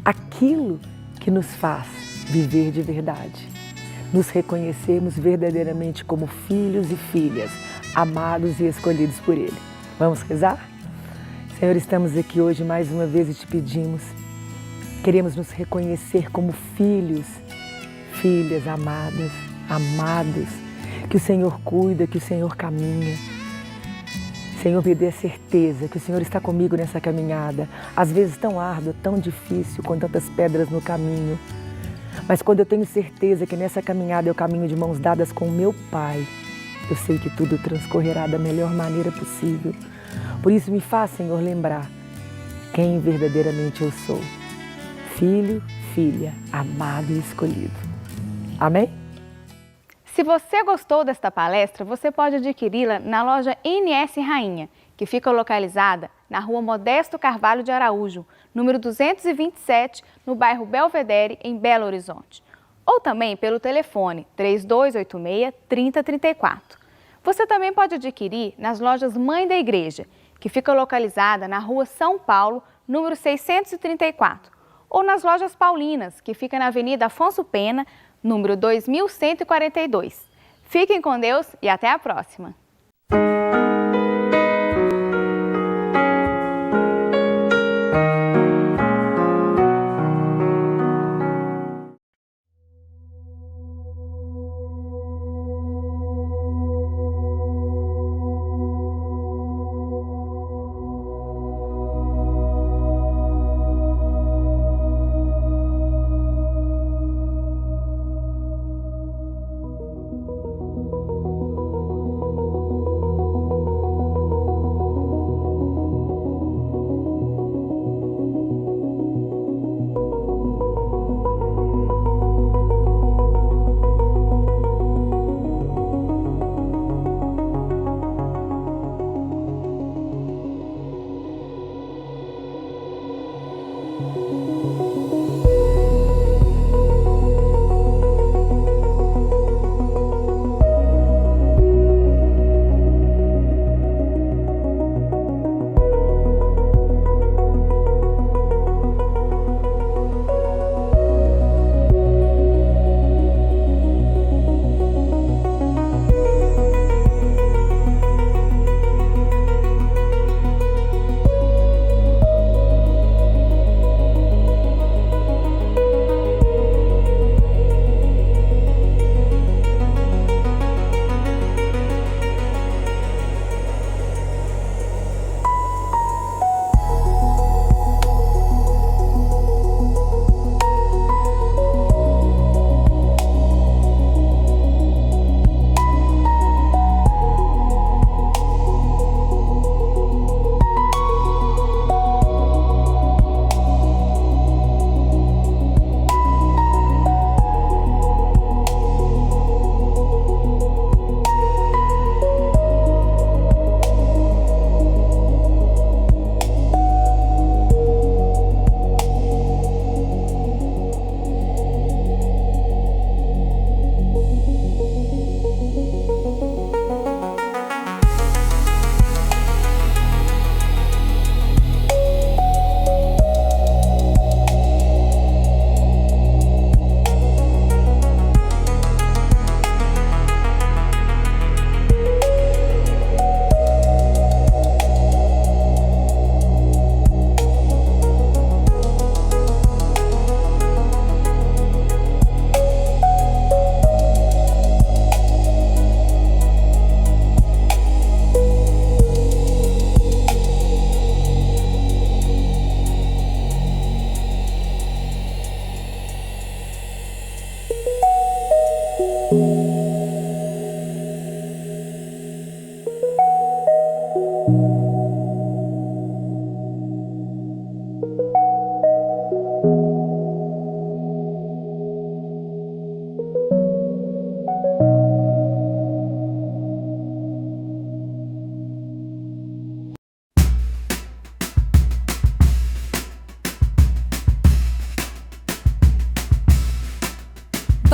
aquilo que nos faz viver de verdade, nos reconhecermos verdadeiramente como filhos e filhas, amados e escolhidos por Ele. Vamos rezar? Senhor, estamos aqui hoje mais uma vez e te pedimos. Queremos nos reconhecer como filhos, filhas amadas, amados, que o Senhor cuida, que o Senhor caminha. Senhor, me dê a certeza que o Senhor está comigo nessa caminhada, às vezes tão árdua, tão difícil, com tantas pedras no caminho. Mas quando eu tenho certeza que nessa caminhada eu caminho de mãos dadas com o meu Pai, eu sei que tudo transcorrerá da melhor maneira possível. Por isso me faz, Senhor, lembrar quem verdadeiramente eu sou. Filho, filha, amado e escolhido. Amém? Se você gostou desta palestra, você pode adquiri-la na loja NS Rainha, que fica localizada na Rua Modesto Carvalho de Araújo, número 227, no bairro Belvedere, em Belo Horizonte. Ou também pelo telefone 3286-3034. Você também pode adquirir nas lojas Mãe da Igreja, que fica localizada na Rua São Paulo, número 634. Ou nas lojas Paulinas, que fica na Avenida Afonso Pena, número 2142. Fiquem com Deus e até a próxima!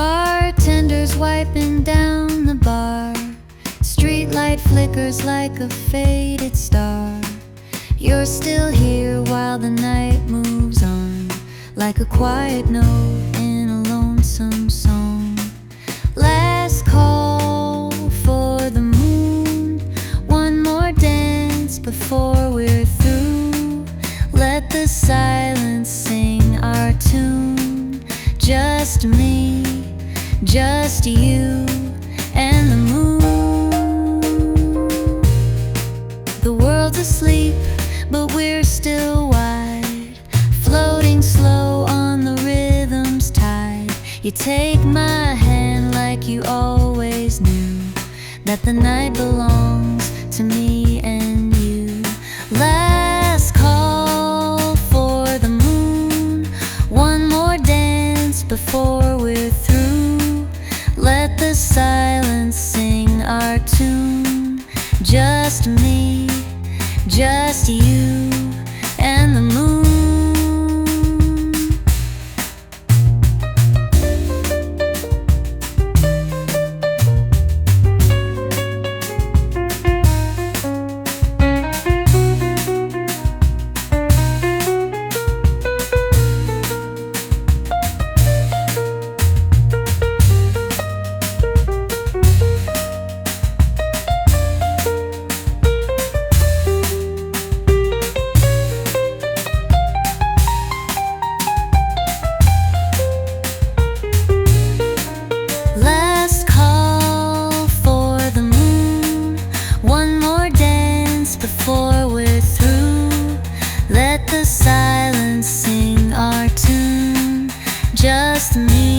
Bartenders wiping down the bar. Streetlight flickers like a faded star. You're still here while the night moves on, like a quiet note in a lonesome song. Last call for the moon, one more dance before we're through. just you and the moon. The world's asleep, but we're still wide, floating slow on the rhythm's tide. You take my hand like you always knew that the night belongs to me and you. Last call for the moon, one more dance before we're through. Let the silence sing our tune. Just me, just you and the moon. Last call for the moon, one more dance before we're through. Let the silence sing our tune. Just me